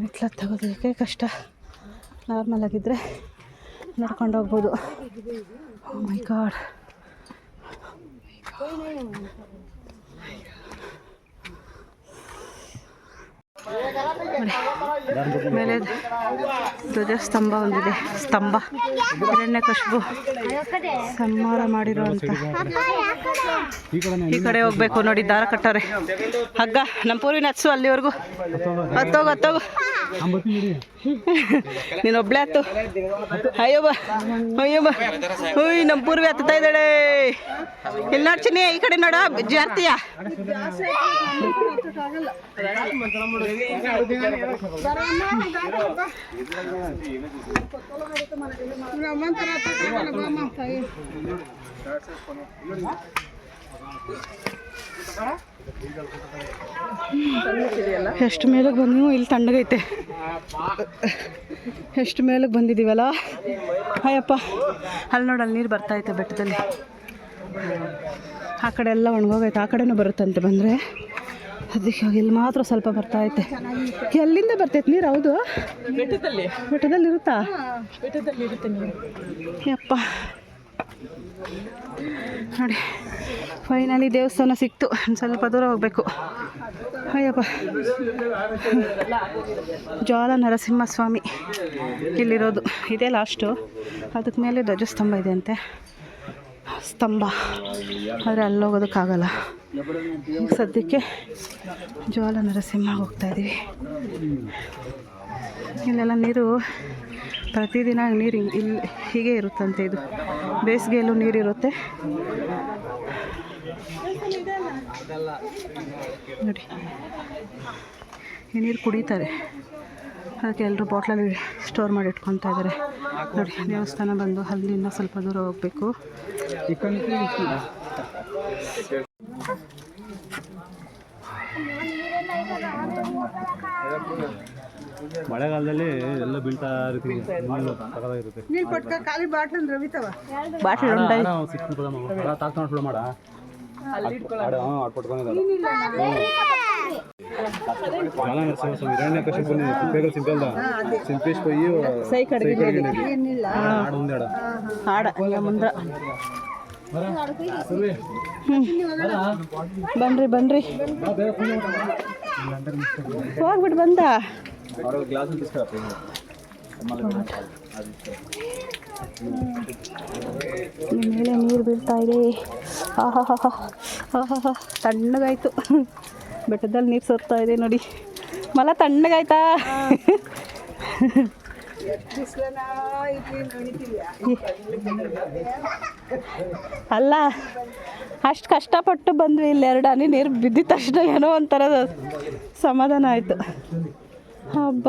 ಮೆಟ್ಲ ತಗೋದಕ್ಕೆ ಕಷ್ಟ, ನಾರ್ಮಲ್ ಆಗಿದ್ದರೆ ನಡ್ಕೊಂಡು ಹೋಗ್ಬೋದು. ಓ ಮೈ ಗಾಡ್, ಮೇಲೆ ಧ್ವಜಸ್ತಂಭ ಒಂದಿದೆ, ಸ್ತಂಭ. ಹಿರಣ್ಯಕಶಿಪು ಸಂಹಾರ ಮಾಡಿರುವಂಥ. ಈ ಕಡೆ ಹೋಗ್ಬೇಕು ನೋಡಿ, ದಾರ ಕಟ್ಟವ್ರೆ, ಹಗ್ಗ. ನಮ್ಮ ಪೂರ್ವಿನ ಹತ್ಸು ಅಲ್ಲಿವರೆಗೂ. ಹತ್ತೋಗು ನೀನೊಬ್ಳೆ ಹತ್ತು. ಅಯ್ಯೋ ಬಾ, ಹುಯ್ ನಮ್ಮ ಪೂರ್ವಿ ಹತ್ತಾ ಇದ್ದಾಳೆ. ಇಲ್ಲಿ ನೋಡ್ತೀನಿ, ಈ ಕಡೆ ನೋಡ, ಜಾರ್ತೀಯ. ಎಷ್ಟು ಮೇಲಕ್ಕೆ ಬಂದೀವಿ, ಇಲ್ಲಿ ತಣ್ಣಗೈತೆ. ಎಷ್ಟು ಮೇಲಕ್ಕೆ ಬಂದಿದ್ದೀವಲ್ಲ. ಅಯ್ಯಪ್ಪ, ಅಲ್ಲಿ ನೋಡಿ, ಅಲ್ಲಿ ನೀರು ಬರ್ತಾಯಿತ್ತು ಬೆಟ್ಟದಲ್ಲಿ. ಆ ಕಡೆ ಎಲ್ಲ ಒಣಗೋಗೈತೆ, ಆ ಕಡೆನೂ ಬರುತ್ತಂತೆ ಬಂದರೆ. ಅದಕ್ಕೆ ಇಲ್ಲಿ ಮಾತ್ರ ಸ್ವಲ್ಪ ಬರ್ತೈತೆ. ಎಲ್ಲಿಂದ ಬರ್ತೈತೆ ನೀರು? ಹೌದು, ಬೆಟ್ಟದಲ್ಲಿ ಇರುತ್ತಾ? ಬೆಟ್ಟದಲ್ಲಿ ಇರುತ್ತೆ ನೀರು. ಯಪ್ಪ, ನೋಡಿ ಫೈನಲಿ ದೇವಸ್ಥಾನ ಸಿಕ್ತು. ಸ್ವಲ್ಪ ದೂರ ಹೋಗಬೇಕು. ಅಯ್ಯಪ್ಪ, ಜ್ವಾಲ ನರಸಿಂಹಸ್ವಾಮಿ ಇಲ್ಲಿರೋದು. ಇದೇ ಲಾಸ್ಟು. ಅದಕ್ಕೆ ಮೇಲೆ ಧ್ವಜಸ್ತಂಭ ಇದೆ ಅಂತೆ, ಸ್ತಂಭ. ಆದರೆ ಅಲ್ಲೋಗೋದಕ್ಕಾಗಲ್ಲ. ಈಗ ಸದ್ಯಕ್ಕೆ ಜ್ವಾಲ ನರಸಿಂಹ ಹೋಗ್ತಾಯಿದ್ದೀವಿ. ಇಲ್ಲೆಲ್ಲ ನೀರು ಪ್ರತಿದಿನ ನೀರು ಇಲ್ಲಿ ಹೀಗೆ ಇರುತ್ತಂತೆ. ಇದು ಬೇಸಿಗೆಯಲ್ಲೂ ನೀರಿರುತ್ತೆ ನೋಡಿ. ಈ ನೀರು ಕುಡಿತಾರೆ, ಅದಕ್ಕೆ ಎಲ್ಲರೂ ಬಾಟ್ಲಲ್ಲಿ ಸ್ಟೋರ್ ಮಾಡಿ ಇಟ್ಕೊತಾ ಇದ್ದಾರೆ ನೋಡಿ. ದೇವಸ್ಥಾನ ಬಂದು ಅಲ್ಲಿಂದ ಸ್ವಲ್ಪ ದೂರ ಹೋಗಬೇಕು. ಮಳೆಗಾಲದಲ್ಲಿ ಎಲ್ಲ ಬೀಳ್ತಾ ಇರ್ತೀವಿ, ಇರುತ್ತೆ. ನೀರು ಪಟ್ಕ ಖಾಲಿ ಬಾಟ್ಲ್ ರವಿತವ ಬಾಟ್ಲ್ ಮಾಡ ಸಿಂಪೇಶ್ ಪೊಯ್ಯಿ ಹಾಡ ಮುಂದೆ ಬನ್ರಿ ಬನ್ರಿ ಹೋಗ್ಬಿಟ್ಟು ಬಂದ. ಮೇಲೆ ನೀರು ಬೀಳ್ತಾ ಇದೆ. ತಣ್ಣಗಾಯ್ತು. ಬೆಟ್ಟದಲ್ಲಿ ನೀರು ಸೋರ್ತಾ ಇದೆ ನೋಡಿ. ಮಲ ತಣ್ಣಗಾಯ್ತಾ? ಅಲ್ಲ, ಅಷ್ಟು ಕಷ್ಟಪಟ್ಟು ಬಂದ್ವಿ. ಇಲ್ಲಿ 2 ಹನಿ ನೀರು ಬಿದ್ದಿದ ತಕ್ಷಣ ಏನೋ ಒಂಥರ ಸಮಾಧಾನ ಆಯಿತು. ಹಬ್ಬ.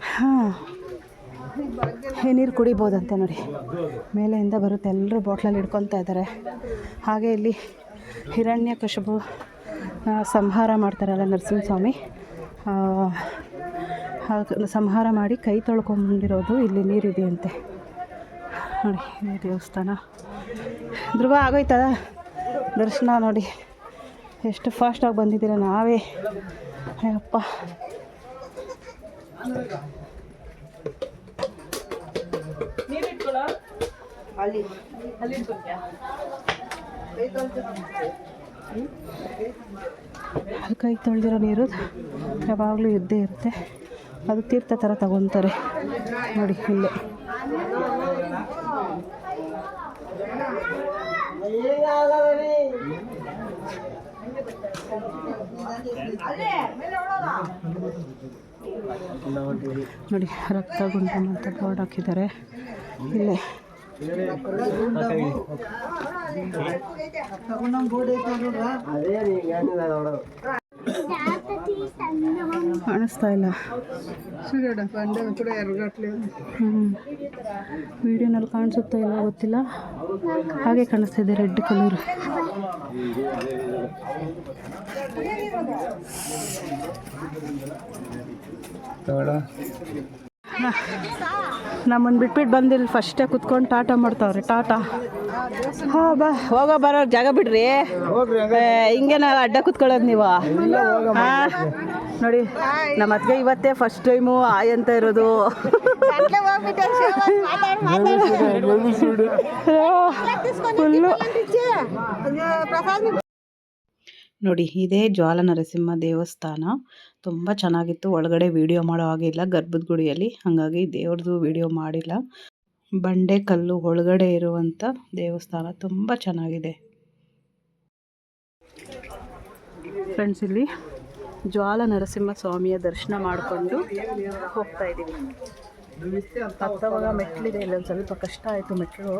ಹಾಂ, ಈ ನೀರು ಕುಡಿಬೋದಂತೆ ನೋಡಿ. ಮೇಲೆಯಿಂದ ಬರುತ್ತೆ, ಎಲ್ಲರೂ ಬಾಟ್ಲಲ್ಲಿ ಹಿಡ್ಕೊತಾ ಇದ್ದಾರೆ. ಹಾಗೆ ಇಲ್ಲಿ ಹಿರಣ್ಯಕಶಿಪು ಸಂಹಾರ ಮಾಡ್ತಾರಲ್ಲ ನರಸಿಂಹಸ್ವಾಮಿ, ಸಂಹಾರ ಮಾಡಿ ಕೈ ತೊಳ್ಕೊಂಡಿರೋದು ಇಲ್ಲಿ ನೀರಿದೆಯಂತೆ ನೋಡಿ. ಈ ದೇವಸ್ಥಾನ ಧ್ರುವ ಆಗೋಯ್ತದ ದರ್ಶನ ನೋಡಿ. ಎಷ್ಟು ಫಾಸ್ಟಾಗಿ ಬಂದಿದ್ದೀರ ನಾವೇ. ಅಯ್ಯಪ್ಪ, ಕೈ ತೊಳೆದಿರೋ ನೀರು ಯಾವಾಗಲೂ ಇದ್ದೇ ಇರುತ್ತೆ. ಅದು ತೀರ್ಥ ಥರ ತಗೊತಾರೆ ನೋಡಿ. ಇಲ್ಲೇ ನೋಡಿ, ರಕ್ತ ಗುಂಟು ಅಂತ ಬೋರ್ಡ್ ಹಾಕಿದ್ದಾರೆ ಇಲ್ಲೇ. ಕಾಣಿಸ್ತಾ ಇಲ್ಲ ವಿಡಿಯೋನಲ್ಲಿ ಕಾಣಿಸುತ್ತಾ ಇಲ್ಲ ಗೊತ್ತಿಲ್ಲ. ಹಾಗೆ ಕಾಣಿಸ್ತಾ ಇದೆ ರೆಡ್ ಕಲರ್. ನಮ್ಮನ್ನು ಬಿಟ್ಬಿಟ್ಟು ಬಂದಿಲ್ಲ, ಫಸ್ಟೇ ಕುತ್ಕೊಂಡು ಟಾಟಾ ಮಾಡ್ತಾವ್ರೆ. ಟಾಟಾ. ಹಾಂ, ಬಾ ಹೋಗೋ ಬರೋ ಜಾಗ ಬಿಡ್ರಿ. ಹಿಂಗೆ ನಾವು ಅಡ್ಡ ಕುತ್ಕೊಳ್ಳೋದು ನೀವು. ಹಾಂ ನೋಡಿ, ನಮ್ಮ ಅತ್ತಿಗೆ ಇವತ್ತೇ ಫಸ್ಟ್ ಟೈಮು ಆಯ್ ಅಂತ ಇರೋದು. ನೋಡಿ, ಇದೇ ಜ್ವಾಲ ನರಸಿಂಹ ದೇವಸ್ಥಾನ. ತುಂಬ ಚೆನ್ನಾಗಿತ್ತು. ಒಳಗಡೆ ವಿಡಿಯೋ ಮಾಡೋ ಹಾಗಿಲ್ಲ ಗರ್ಭದ ಗುಡಿಯಲ್ಲಿ, ಹಾಗಾಗಿ ದೇವ್ರದ್ದು ವಿಡಿಯೋ ಮಾಡಿಲ್ಲ. ಬಂಡೆ ಕಲ್ಲು ಒಳಗಡೆ ಇರುವಂಥ ದೇವಸ್ಥಾನ ತುಂಬ ಚೆನ್ನಾಗಿದೆ ಫ್ರೆಂಡ್ಸ್. ಇಲ್ಲಿ ಜ್ವಾಲ ನರಸಿಂಹ ಸ್ವಾಮಿಯ ದರ್ಶನ ಮಾಡಿಕೊಂಡು ಹೋಗ್ತಾ ಇದ್ದೀವಿ. ಹತ್ತವಾಗ ಮೆಟ್ಲಿದೆ, ಇಲ್ಲೊಂದು ಸ್ವಲ್ಪ ಕಷ್ಟ ಆಯಿತು ಮೆಟ್ಲು.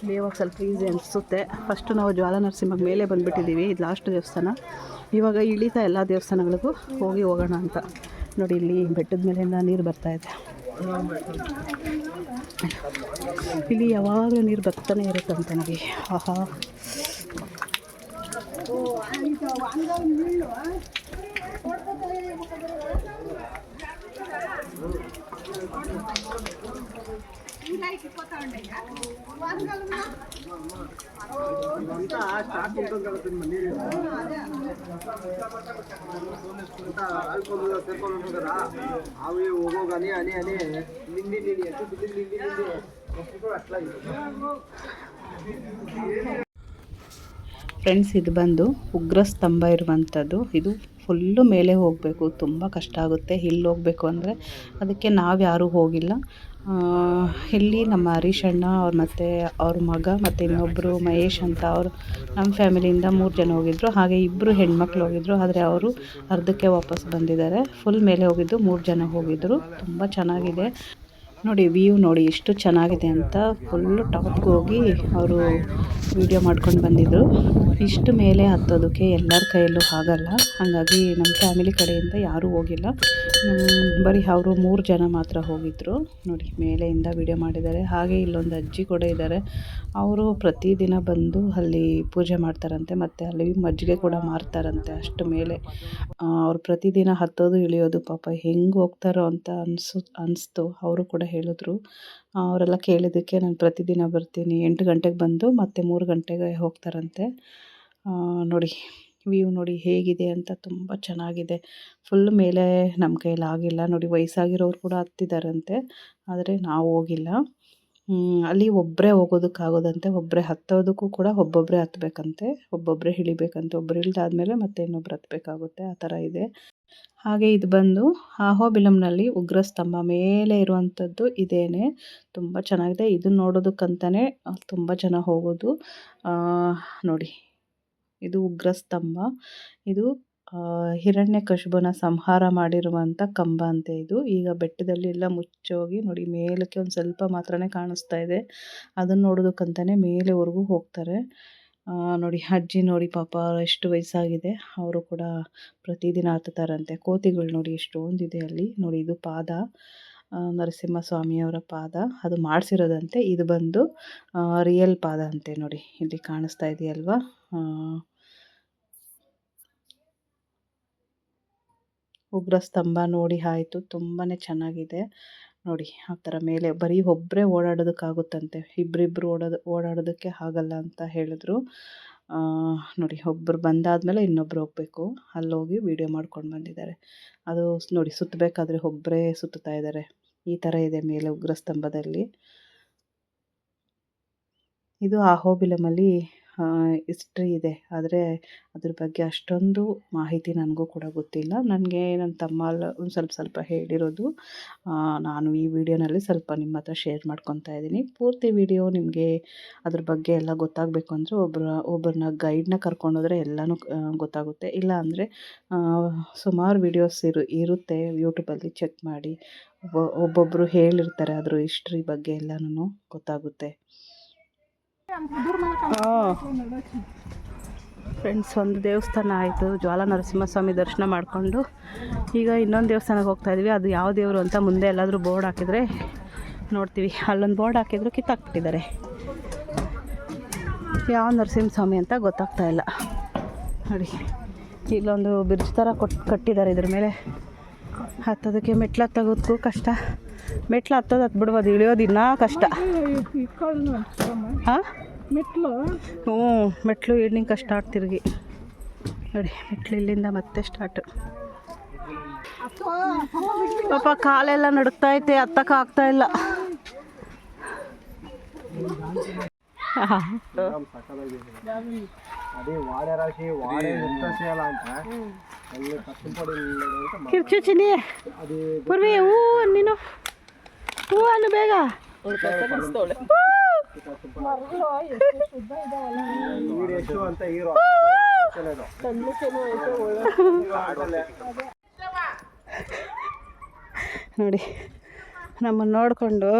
ಇಲ್ಲಿ ಇವಾಗ ಸ್ವಲ್ಪ ಈಸಿ ಅನಿಸುತ್ತೆ. ಫಸ್ಟು ನಾವು ಜ್ವಾಲ ನರಸಿಂಹ ಮೇಲೆ ಬಂದುಬಿಟ್ಟಿದ್ದೀವಿ, ಇದು ಲಾಸ್ಟ್ ದೇವಸ್ಥಾನ. ಇವಾಗ ಇಳಿತಾ ಎಲ್ಲ ದೇವಸ್ಥಾನಗಳಿಗೂ ಹೋಗೋಣ ಅಂತ ನೋಡಿ. ಇಲ್ಲಿ ಬೆಟ್ಟದ ಮೇಲಿಂದ ನೀರು ಬರ್ತಾಯಿದೆ. ಇಲ್ಲಿ ಯಾವಾಗಲೂ ನೀರು ಬರ್ತಾನೆ ಇರುತ್ತಂತೆ ನೋಡಿ. ಆಹಾ, ಫ್ರೆಂಡ್ಸ್, ಇದು ಬಂದು ಉಗ್ರ ಸ್ತಂಭ ಇರುವಂಥದ್ದು. ಇದು ಫುಲ್ಲು ಮೇಲೆ ಹೋಗಬೇಕು, ತುಂಬ ಕಷ್ಟ ಆಗುತ್ತೆ ಇಲ್ಲಿ ಹೋಗಬೇಕು ಅಂದರೆ. ಅದಕ್ಕೆ ನಾವು ಯಾರೂ ಹೋಗಿಲ್ಲ. ಇಲ್ಲಿ ನಮ್ಮ ಹರೀಶ್ ಅಣ್ಣ ಅವ್ರು ಮತ್ತು ಅವ್ರ ಮಗ ಮತ್ತು ಇನ್ನೊಬ್ಬರು ಮಹೇಶ್ ಅಂತ ಅವರು ನಮ್ಮ ಫ್ಯಾಮಿಲಿಯಿಂದ 3 ಜನ ಹೋಗಿದ್ದರು. ಹಾಗೆ 2 ಹೆಣ್ಮಕ್ಳು ಹೋಗಿದ್ದರು, ಆದರೆ ಅವರು ಅರ್ಧಕ್ಕೆ ವಾಪಸ್ ಬಂದಿದ್ದಾರೆ. ಫುಲ್ ಮೇಲೆ ಹೋಗಿದ್ದು 3 ಜನ ಹೋಗಿದ್ದರು. ತುಂಬ ಚೆನ್ನಾಗಿದೆ ನೋಡಿ, ವ್ಯೂ ನೋಡಿ ಎಷ್ಟು ಚೆನ್ನಾಗಿದೆ ಅಂತ. ಫುಲ್ಲು ಟಾಪ್ಗೆ ಹೋಗಿ ಅವರು ವಿಡಿಯೋ ಮಾಡ್ಕೊಂಡು ಬಂದಿದ್ದರು. ಇಷ್ಟು ಮೇಲೆ ಹತ್ತೋದಕ್ಕೆ ಎಲ್ಲರ ಕೈಯಲ್ಲೂ ಆಗಲ್ಲ, ಹಾಗಾಗಿ ನಮ್ಮ ಫ್ಯಾಮಿಲಿ ಕಡೆಯಿಂದ ಯಾರೂ ಹೋಗಿಲ್ಲ. ಬರೀ ಅವರು 3 ಜನ ಮಾತ್ರ ಹೋಗಿದ್ದರು. ನೋಡಿ, ಮೇಲೆಯಿಂದ ವಿಡಿಯೋ ಮಾಡಿದ್ದಾರೆ. ಹಾಗೆ ಇಲ್ಲೊಂದು ಅಜ್ಜಿ ಕೂಡ ಇದ್ದಾರೆ. ಅವರು ಪ್ರತಿದಿನ ಬಂದು ಅಲ್ಲಿ ಪೂಜೆ ಮಾಡ್ತಾರಂತೆ, ಮತ್ತು ಅಲ್ಲಿ ಮಜ್ಜಿಗೆ ಕೂಡ ಮಾರ್ತಾರಂತೆ. ಅಷ್ಟು ಮೇಲೆ ಅವ್ರು ಪ್ರತಿದಿನ ಹತ್ತೋದು ಇಳಿಯೋದು, ಪಾಪ ಹೆಂಗೆ ಹೋಗ್ತಾರೋ ಅಂತ ಅನಿಸ್ತು. ಅವರು ಕೂಡ ಹೇಳಿದ್ರು. ಅವರೆಲ್ಲ ಕೇಳಿದ್ದಕ್ಕೆ ನಾನು ಪ್ರತಿದಿನ ಬರ್ತೀನಿ, 8 ಗಂಟೆಗೆ ಬಂದು ಮತ್ತೆ 3 ಗಂಟೆಗೆ ಹೋಗ್ತಾರಂತೆ. ನೋಡಿ ವ್ಯೂ ನೋಡಿ ಹೇಗಿದೆ ಅಂತ, ತುಂಬ ಚೆನ್ನಾಗಿದೆ. ಫುಲ್ ಮೇಲೆ ನಮ್ಮ ಕೈಯಲ್ಲಿ ಆಗಿಲ್ಲ. ನೋಡಿ, ವಯಸ್ಸಾಗಿರೋರು ಕೂಡ ಹತ್ತಿದ್ದಾರಂತೆ, ಆದರೆ ನಾವು ಹೋಗಿಲ್ಲ. ಅಲ್ಲಿ ಒಬ್ಬರೇ ಹೋಗೋದಕ್ಕಾಗೋದಂತೆ, ಒಬ್ಬರೇ ಹತ್ತೋದಕ್ಕೂ ಕೂಡ ಒಬ್ಬೊಬ್ಬರೇ ಹತ್ತಬೇಕಂತೆ, ಒಬ್ಬೊಬ್ಬರೇ ಇಳಿಬೇಕಂತೆ. ಒಬ್ಬರು ಇಳಿದಾದ್ಮೇಲೆ ಮತ್ತೆ ಇನ್ನೊಬ್ರು ಹತ್ತಬೇಕಾಗುತ್ತೆ, ಆ ಥರ ಇದೆ. ಹಾಗೆ ಇದು ಬಂದು ಅಹೋಬಿಲಂನಲ್ಲಿ ಉಗ್ರ ಸ್ತಂಭ ಮೇಲೆ ಇರುವಂಥದ್ದು ಇದೇನೆ. ತುಂಬ ಚೆನ್ನಾಗಿದೆ. ಇದನ್ನ ನೋಡೋದಕ್ಕಂತಲೇ ತುಂಬ ಜನ ಹೋಗೋದು. ನೋಡಿ, ಇದು ಉಗ್ರ ಸ್ತಂಭ. ಇದು ಹಿರಣ್ಯಕಶಿಪುನ ಸಂಹಾರ ಮಾಡಿರುವಂಥ ಕಂಬ ಅಂತೆ ಇದು. ಈಗ ಬೆಟ್ಟದಲ್ಲಿ ಎಲ್ಲ ಮುಚ್ಚೋಗಿ ನೋಡಿ, ಮೇಲಕ್ಕೆ ಒಂದು ಸ್ವಲ್ಪ ಮಾತ್ರನೇ ಕಾಣಿಸ್ತಾ ಇದೆ. ಅದನ್ನು ನೋಡೋದಕ್ಕಂತಲೇ ಮೇಲೆವರೆಗೂ ಹೋಗ್ತಾರೆ. ನೋಡಿ, ಅಜ್ಜಿ ನೋಡಿ ಪಾಪ ಎಷ್ಟು ವಯಸ್ಸಾಗಿದೆ, ಅವರು ಕೂಡ ಪ್ರತಿದಿನ ಹತ್ತುತ್ತಾರಂತೆ. ಕೋತಿಗಳು ನೋಡಿ ಎಷ್ಟೊಂದಿದೆ ಅಲ್ಲಿ. ನೋಡಿ, ಇದು ಪಾದ, ನರಸಿಂಹಸ್ವಾಮಿಯವರ ಪಾದ, ಅದು ಮಾಡಿಸಿರೋದಂತೆ. ಇದು ಬಂದು ರಿಯಲ್ ಪಾದ ಅಂತೆ. ನೋಡಿ, ಇಲ್ಲಿ ಕಾಣಿಸ್ತಾ ಇದೆಯಲ್ವಾ. ಉಗ್ರ ಸ್ತಂಭ ನೋಡಿ ಆಯಿತು, ತುಂಬಾ ಚೆನ್ನಾಗಿದೆ. ನೋಡಿ, ಆ ಥರ ಮೇಲೆ ಬರೀ ಒಬ್ಬರೇ ಓಡಾಡೋದಕ್ಕಾಗುತ್ತಂತೆ, ಇಬ್ಬರಿಬ್ಬರು ಓಡಾಡೋದಕ್ಕೆ ಆಗಲ್ಲ ಅಂತ ಹೇಳಿದ್ರು. ನೋಡಿ, ಒಬ್ಬರು ಬಂದಾದಮೇಲೆ ಇನ್ನೊಬ್ಬರು ಹೋಗಬೇಕು. ಅಲ್ಲೋಗಿ ವಿಡಿಯೋ ಮಾಡ್ಕೊಂಡು ಬಂದಿದ್ದಾರೆ. ಅದು ನೋಡಿ, ಸುತ್ತಬೇಕಾದ್ರೆ ಒಬ್ಬರೇ ಸುತ್ತಾ ಇದ್ದಾರೆ. ಈ ಥರ ಇದೆ ಮೇಲೆ ಉಗ್ರ ಸ್ತಂಭದಲ್ಲಿ. ಇದು ಅಹೋಬಿಲಮಲ್ಲಿ ಹಿಸ್ಟ್ರಿ ಇದೆ, ಆದರೆ ಅದ್ರ ಬಗ್ಗೆ ಅಷ್ಟೊಂದು ಮಾಹಿತಿ ನನಗೂ ಕೂಡ ಗೊತ್ತಿಲ್ಲ. ನನಗೆ ನನ್ನ ತಮ್ಮ ಒಂದು ಸ್ವಲ್ಪ ಹೇಳಿರೋದು. ನಾನು ಈ ವಿಡಿಯೋನಲ್ಲಿ ಸ್ವಲ್ಪ ನಿಮ್ಮ ಹತ್ರ ಶೇರ್ ಮಾಡ್ಕೊತಾ ಇದ್ದೀನಿ. ಪೂರ್ತಿ ವಿಡಿಯೋ ನಿಮಗೆ ಅದ್ರ ಬಗ್ಗೆ ಎಲ್ಲ ಗೊತ್ತಾಗಬೇಕು ಅಂದರೆ ಒಬ್ಬರನ್ನ ಗೈಡ್ನ ಕರ್ಕೊಂಡೋದ್ರೆ ಎಲ್ಲನೂ ಗೊತ್ತಾಗುತ್ತೆ. ಇಲ್ಲ ಅಂದರೆ ಸುಮಾರು ವೀಡಿಯೋಸ್ ಇರುತ್ತೆ ಯೂಟ್ಯೂಬಲ್ಲಿ, ಚೆಕ್ ಮಾಡಿ. ಒಬ್ಬೊಬ್ಬರು ಹೇಳಿರ್ತಾರೆ ಅದ್ರ ಹಿಸ್ಟ್ರಿ ಬಗ್ಗೆ ಎಲ್ಲನೂ ಗೊತ್ತಾಗುತ್ತೆ. ಫ್ರೆಂಡ್ಸ್, ಒಂದು ದೇವಸ್ಥಾನ ಆಯಿತು, ಜ್ವಾಲಾ ನರಸಿಂಹಸ್ವಾಮಿ ದರ್ಶನ ಮಾಡಿಕೊಂಡು ಈಗ ಇನ್ನೊಂದು ದೇವಸ್ಥಾನಕ್ಕೆ ಹೋಗ್ತಾಯಿದ್ವಿ. ಅದು ಯಾವ ದೇವರು ಅಂತ ಮುಂದೆ ಎಲ್ಲಾದರೂ ಬೋರ್ಡ್ ಹಾಕಿದರೆ ನೋಡ್ತೀವಿ. ಅಲ್ಲೊಂದು ಬೋರ್ಡ್ ಹಾಕಿದ್ರು ಕಿತ್ತಾಕ್ಬಿಟ್ಟಿದ್ದಾರೆ, ಯಾವ ನರಸಿಂಹಸ್ವಾಮಿ ಅಂತ ಗೊತ್ತಾಗ್ತಾ ಇಲ್ಲ. ನೋಡಿ, ಇಲ್ಲೊಂದು ಬ್ರಿಡ್ಜ್ ಥರ ಕಟ್ಟಿದ್ದಾರೆ. ಇದ್ರ ಮೇಲೆ ಹತ್ತೋದಕ್ಕೆ ಮೆಟ್ಲು ಹತ್ತೋದಕ್ಕೂ ಕಷ್ಟ. ಮೆಟ್ಲು ಹತ್ಬಿಡ್ಬೋದು, ಇಳಿಯೋದು ಇನ್ನೂ ಕಷ್ಟ. ಹಾಂ, ಮೆಟ್ಲು ಇಳಿಂಗ್ ಕಷ್ಟ ತಿರುಗಿ. ನೋಡಿ, ಮೆಟ್ಲು ಇಲ್ಲಿಂದ ಮತ್ತೆ ಸ್ಟಾರ್ಟು. ಪಾಪ ಕಾಲೆಲ್ಲ ನಡುಕ್ತೈತೆ, ಹತ್ತಕ್ಕಾಗ್ತಾ ಇಲ್ಲ. ಕಿರ್ಚುಚಿನಿ ಪೂರ್ವಿ, ಹೂ ನೀನು ಹೂ ಅನ್ನು ಬೇಗ. ನೋಡಿ, ನಮ್ಮನ್ನು ನೋಡಿಕೊಂಡು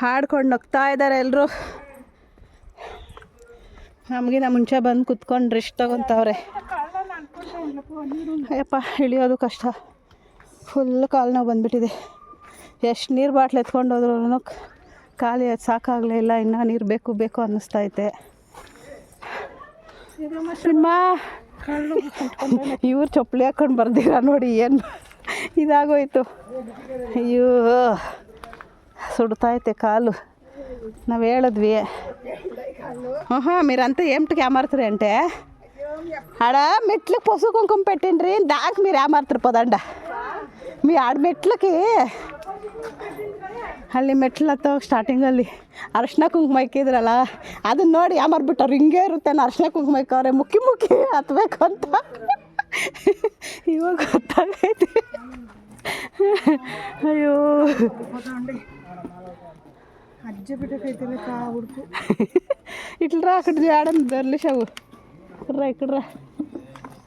ಹಾಡ್ಕೊಂಡು ನಗ್ತಾ ಇದ್ದಾರೆ ಎಲ್ಲರೂ. ನಮಗಿನ್ನ ಮುಂಚೆ ಬಂದು ಕುತ್ಕೊಂಡು ರೆಸ್ಟ್ ತಗೊತವ್ರೆ. ಅಯ್ಯಪ್ಪ, ಇಳಿಯೋದು ಕಷ್ಟ. ಫುಲ್ ಕಾಲು ನೋವು ಬಂದುಬಿಟ್ಟಿದೆ. ಎಷ್ಟು ನೀರು ಬಾಟ್ಲು ಎತ್ಕೊಂಡು ಹೋದ್ರೂ ಖಾಲಿ ಸಾಕಾಗಲೇ ಇಲ್ಲ. ಇನ್ನೂ ನೀರು ಬೇಕು ಅನ್ನಿಸ್ತೈತೆ. ನಿಮ್ಮ ಇವ್ರು ಚಪ್ಪಲಿ ಹಾಕ್ಕೊಂಡು ಬರ್ದಿರ ನೋಡಿ, ಏನು ಇದಾಗೋಯ್ತು. ಅಯ್ಯೋ, సుడతాయితే కాలు ನಾವು ಹೇಳಿದ್ವಿ. మీరంతా ఏమిటికి ఏమారుతారు అంటే ఆడ మెట్లకి పసుపు కుంకుమ పెట్టిండ్రి, దానికి మీరు ఏమారుతారు పదండ. మీ ఆడ మెట్లకి ಅಲ್ಲಿ ಮೆಟ್ಲು ಹತ್ತೋ ಸ್ಟಾರ್ಟಿಂಗಲ್ಲಿ ಅರಶಿನ ಕುಂಕುಮ ಇಕ್ಕಿದ್ರಲ್ಲ ಅದನ್ನ ನೋಡಿ ಯಾಮಾರ್ಬಿಟ್ಟವ್ರು ಹಿಂಗೆ ಇರುತ್ತೆ ಅರಶಿನ ಕುಂಕುಮ ಇಕ್ಕವ್ರೆ ಮುಕ್ಕಿ ಹತ್ಬೇಕು ಅಂತ ಇವಾಗ ಗೊತ್ತಾಗೈತಿ. ಅಯ್ಯೋ ಅಜ್ಜ ಬಿಟ್ಟೈತಿಲ್ಲ ಕಾ ಹುಡುಕು ಇಟ್ಲರ ಅಕ್ಕಡ್ದು ಆಡಮ್ ಬರಲಿ ಶಾವು ಇಕ್ರ ಇಕ್ಕಡ್ರ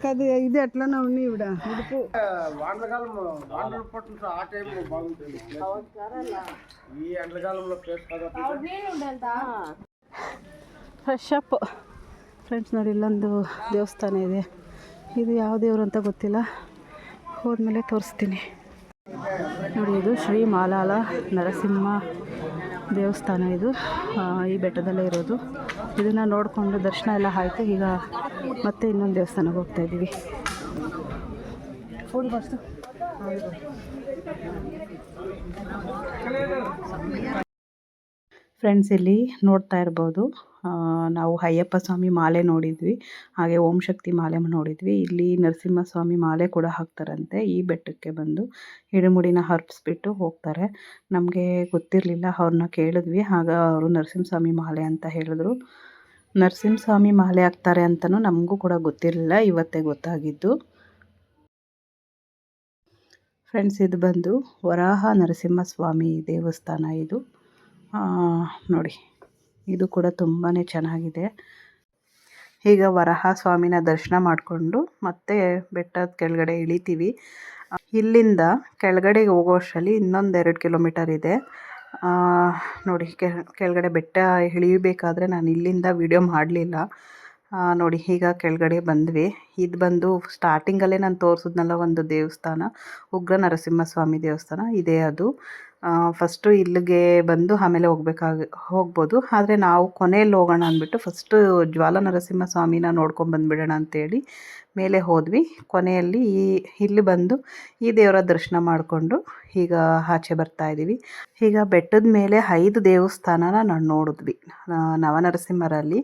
అది ఇది ఎట్లనే ఉంది ఇవిడ ఉడుపు ಫ್ರೆಶ್ ಅಪ್ ಫ್ರೆಂಡ್ಸ್ ನೋಡಿ ಇಲ್ಲೊಂದು ದೇವಸ್ಥಾನ ಇದೆ. ಇದು ಯಾವ ದೇವರು ಅಂತ ಗೊತ್ತಿಲ್ಲ, ಹೋದ್ಮೇಲೆ ತೋರಿಸ್ತೀನಿ. ನೋಡಿ ಇದು ಶ್ರೀ ಮಾಲಾಲ ನರಸಿಂಹ ದೇವಸ್ಥಾನ. ಇದು ಈ ಬೆಟ್ಟದಲ್ಲೇ ಇರೋದು. ಇದನ್ನು ನೋಡಿಕೊಂಡು ದರ್ಶನ ಎಲ್ಲ ಆಯಿತು. ಈಗ ಮತ್ತೆ ಇನ್ನೊಂದು ದೇವಸ್ಥಾನಕ್ಕೆ ಹೋಗ್ತಾ ಇದ್ದೀವಿ. ಫ್ರೆಂಡ್ಸ್ ಇಲ್ಲಿ ನೋಡ್ತಾ ಇರ್ಬೋದು, ನಾವು ಅಯ್ಯಪ್ಪ ಸ್ವಾಮಿ ಮಾಲೆ ನೋಡಿದ್ವಿ, ಹಾಗೆ ಓಂ ಶಕ್ತಿ ಮಾಲೆ ನೋಡಿದ್ವಿ. ಇಲ್ಲಿ ನರಸಿಂಹಸ್ವಾಮಿ ಮಾಲೆ ಕೂಡ ಹಾಕ್ತಾರಂತೆ. ಈ ಬೆಟ್ಟಕ್ಕೆ ಬಂದು ಹಿಡಿಮುಡಿನ ಹರ್ಪಿಸ್ಬಿಟ್ಟು ಹೋಗ್ತಾರೆ. ನಮಗೆ ಗೊತ್ತಿರಲಿಲ್ಲ, ಅವ್ರನ್ನ ಕೇಳಿದ್ವಿ. ಆಗ ಅವರು ನರಸಿಂಹಸ್ವಾಮಿ ಮಾಲೆ ಅಂತ ಹೇಳಿದ್ರು. ನರಸಿಂಹಸ್ವಾಮಿ ಮಾಲೆ ಹಾಕ್ತಾರೆ ಅಂತಲೂ ನಮಗೂ ಕೂಡ ಗೊತ್ತಿರಲಿಲ್ಲ, ಇವತ್ತೇ ಗೊತ್ತಾಗಿದ್ದು. ಫ್ರೆಂಡ್ಸ್ ಇದು ಬಂದು ವರಾಹ ನರಸಿಂಹಸ್ವಾಮಿ ದೇವಸ್ಥಾನ. ಇದು ನೋಡಿ, ಇದು ಕೂಡ ತುಂಬಾ ಚೆನ್ನಾಗಿದೆ. ಈಗ ವರಾಹ ಸ್ವಾಮಿನ ದರ್ಶನ ಮಾಡಿಕೊಂಡು ಮತ್ತೆ ಬೆಟ್ಟದ ಕೆಳಗಡೆ ಇಳಿತೀವಿ. ಇಲ್ಲಿಂದ ಕೆಳಗಡೆಗೆ ಹೋಗೋ ಅಷ್ಟರಲ್ಲಿ ಇನ್ನೊಂದು 2 ಕಿಲೋಮೀಟರ್ ಇದೆ. ನೋಡಿ ಕೆಳಗಡೆ ಬೆಟ್ಟ ಇಳಿಬೇಕಾದ್ರೆ ನಾನು ಇಲ್ಲಿಂದ ವಿಡಿಯೋ ಮಾಡಲಿಲ್ಲ. ನೋಡಿ ಈಗ ಕೆಳಗಡೆ ಬಂದ್ವಿ. ಇದು ಬಂದು ಸ್ಟಾರ್ಟಿಂಗಲ್ಲೇ ನಾನು ತೋರಿಸಿದ್ನಲ್ಲ ಒಂದು ದೇವಸ್ಥಾನ, ಉಗ್ರ ನರಸಿಂಹಸ್ವಾಮಿ ದೇವಸ್ಥಾನ ಇದೆ ಅದು. ಫಸ್ಟು ಇಲ್ಲಿಗೆ ಬಂದು ಆಮೇಲೆ ಹೋಗ್ಬೋದು. ಆದರೆ ನಾವು ಕೊನೆಯಲ್ಲಿ ಹೋಗೋಣ ಅಂದ್ಬಿಟ್ಟು ಫಸ್ಟು ಜ್ವಾಲ ನರಸಿಂಹ ಸ್ವಾಮಿನ ನೋಡ್ಕೊಂಬಂದುಬಿಡೋಣ ಅಂತೇಳಿ ಮೇಲೆ ಹೋದ್ವಿ. ಕೊನೆಯಲ್ಲಿ ಇಲ್ಲಿ ಬಂದು ಈ ದೇವರ ದರ್ಶನ ಮಾಡಿಕೊಂಡು ಈಗ ಆಚೆ ಬರ್ತಾಯಿದ್ದೀವಿ. ಈಗ ಬೆಟ್ಟದ ಮೇಲೆ 5 ದೇವಸ್ಥಾನನ ನಾವು ನೋಡಿದ್ವಿ. ನವನರಸಿಂಹರಲ್ಲಿ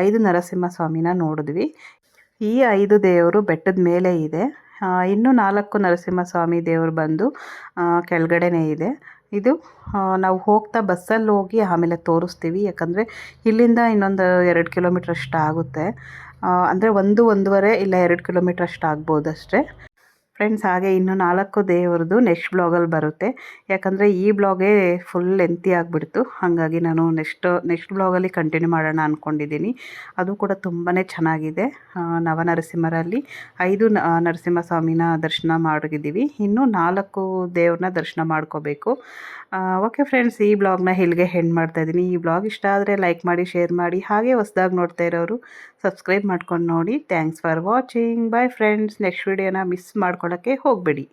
5 ನರಸಿಂಹ ಸ್ವಾಮಿನ ನೋಡಿದ್ವಿ. ಈ 5 ದೇವರು ಬೆಟ್ಟದ ಮೇಲೆ ಇದೆ. ಇನ್ನು 4 ನರಸಿಂಹಸ್ವಾಮಿ ದೇವರು ಬಂದು ಕೆಳಗಡೆನೇ ಇದೆ. ಇದು ನಾವು ಹೋಗ್ತಾ ಬಸ್ಸಲ್ಲಿ ಹೋಗಿ ಆಮೇಲೆ ತೋರಿಸ್ತೀವಿ. ಯಾಕಂದರೆ ಇಲ್ಲಿಂದ ಇನ್ನೊಂದು 2 ಕಿಲೋಮೀಟ್ರ್ ಅಷ್ಟು ಆಗುತ್ತೆ. ಅಂದರೆ 1-1.5 ಇಲ್ಲ 2 ಕಿಲೋಮೀಟ್ರ್ ಅಷ್ಟು ಆಗ್ಬೋದು ಅಷ್ಟೇ. ಫ್ರೆಂಡ್ಸ್ ಹಾಗೆ ಇನ್ನು 4 ದೇವ್ರದ್ದು ನೆಕ್ಸ್ಟ್ ಬ್ಲಾಗಲ್ಲಿ ಬರುತ್ತೆ. ಯಾಕಂದರೆ ಈ ಬ್ಲಾಗೇ ಫುಲ್ ಲೆಂತಿ ಆಗಿಬಿಡ್ತು. ಹಾಗಾಗಿ ನಾನು ನೆಕ್ಸ್ಟ್ ಬ್ಲಾಗಲ್ಲಿ ಕಂಟಿನ್ಯೂ ಮಾಡೋಣ ಅಂದ್ಕೊಂಡಿದ್ದೀನಿ. ಅದು ಕೂಡ ತುಂಬಾ ಚೆನ್ನಾಗಿದೆ. ನವನರಸಿಂಹರಲ್ಲಿ 5 ನರಸಿಂಹಸ್ವಾಮಿನ ದರ್ಶನ ಮಾಡಿದ್ದೀವಿ. ಇನ್ನೂ 4 ದೇವ್ರನ್ನ ದರ್ಶನ ಮಾಡ್ಕೋಬೇಕು. ಓಕೆ ಫ್ರೆಂಡ್ಸ್, ಈ ಬ್ಲಾಗ್ನ ಇಲ್ಲಿಗೆ ಎಂಡ್ ಮಾಡ್ತಾಯಿದ್ದೀನಿ. ಈ ಬ್ಲಾಗ್ ಇಷ್ಟ ಆದರೆ ಲೈಕ್ ಮಾಡಿ, ಶೇರ್ ಮಾಡಿ, ಹಾಗೆ ಹೊಸದಾಗಿ ನೋಡ್ತಾ ಇರೋರು ಸಬ್ಸ್ಕ್ರೈಬ್ ಮಾಡ್ಕೊಂಡು ನೋಡಿ. Thanks for watching. Bye friends. Next ವಿಡಿಯೋನ ಮಿಸ್ ಮಾಡ್ಕೊಳ್ಳೋಕ್ಕೆ ಹೋಗಬೇಡಿ.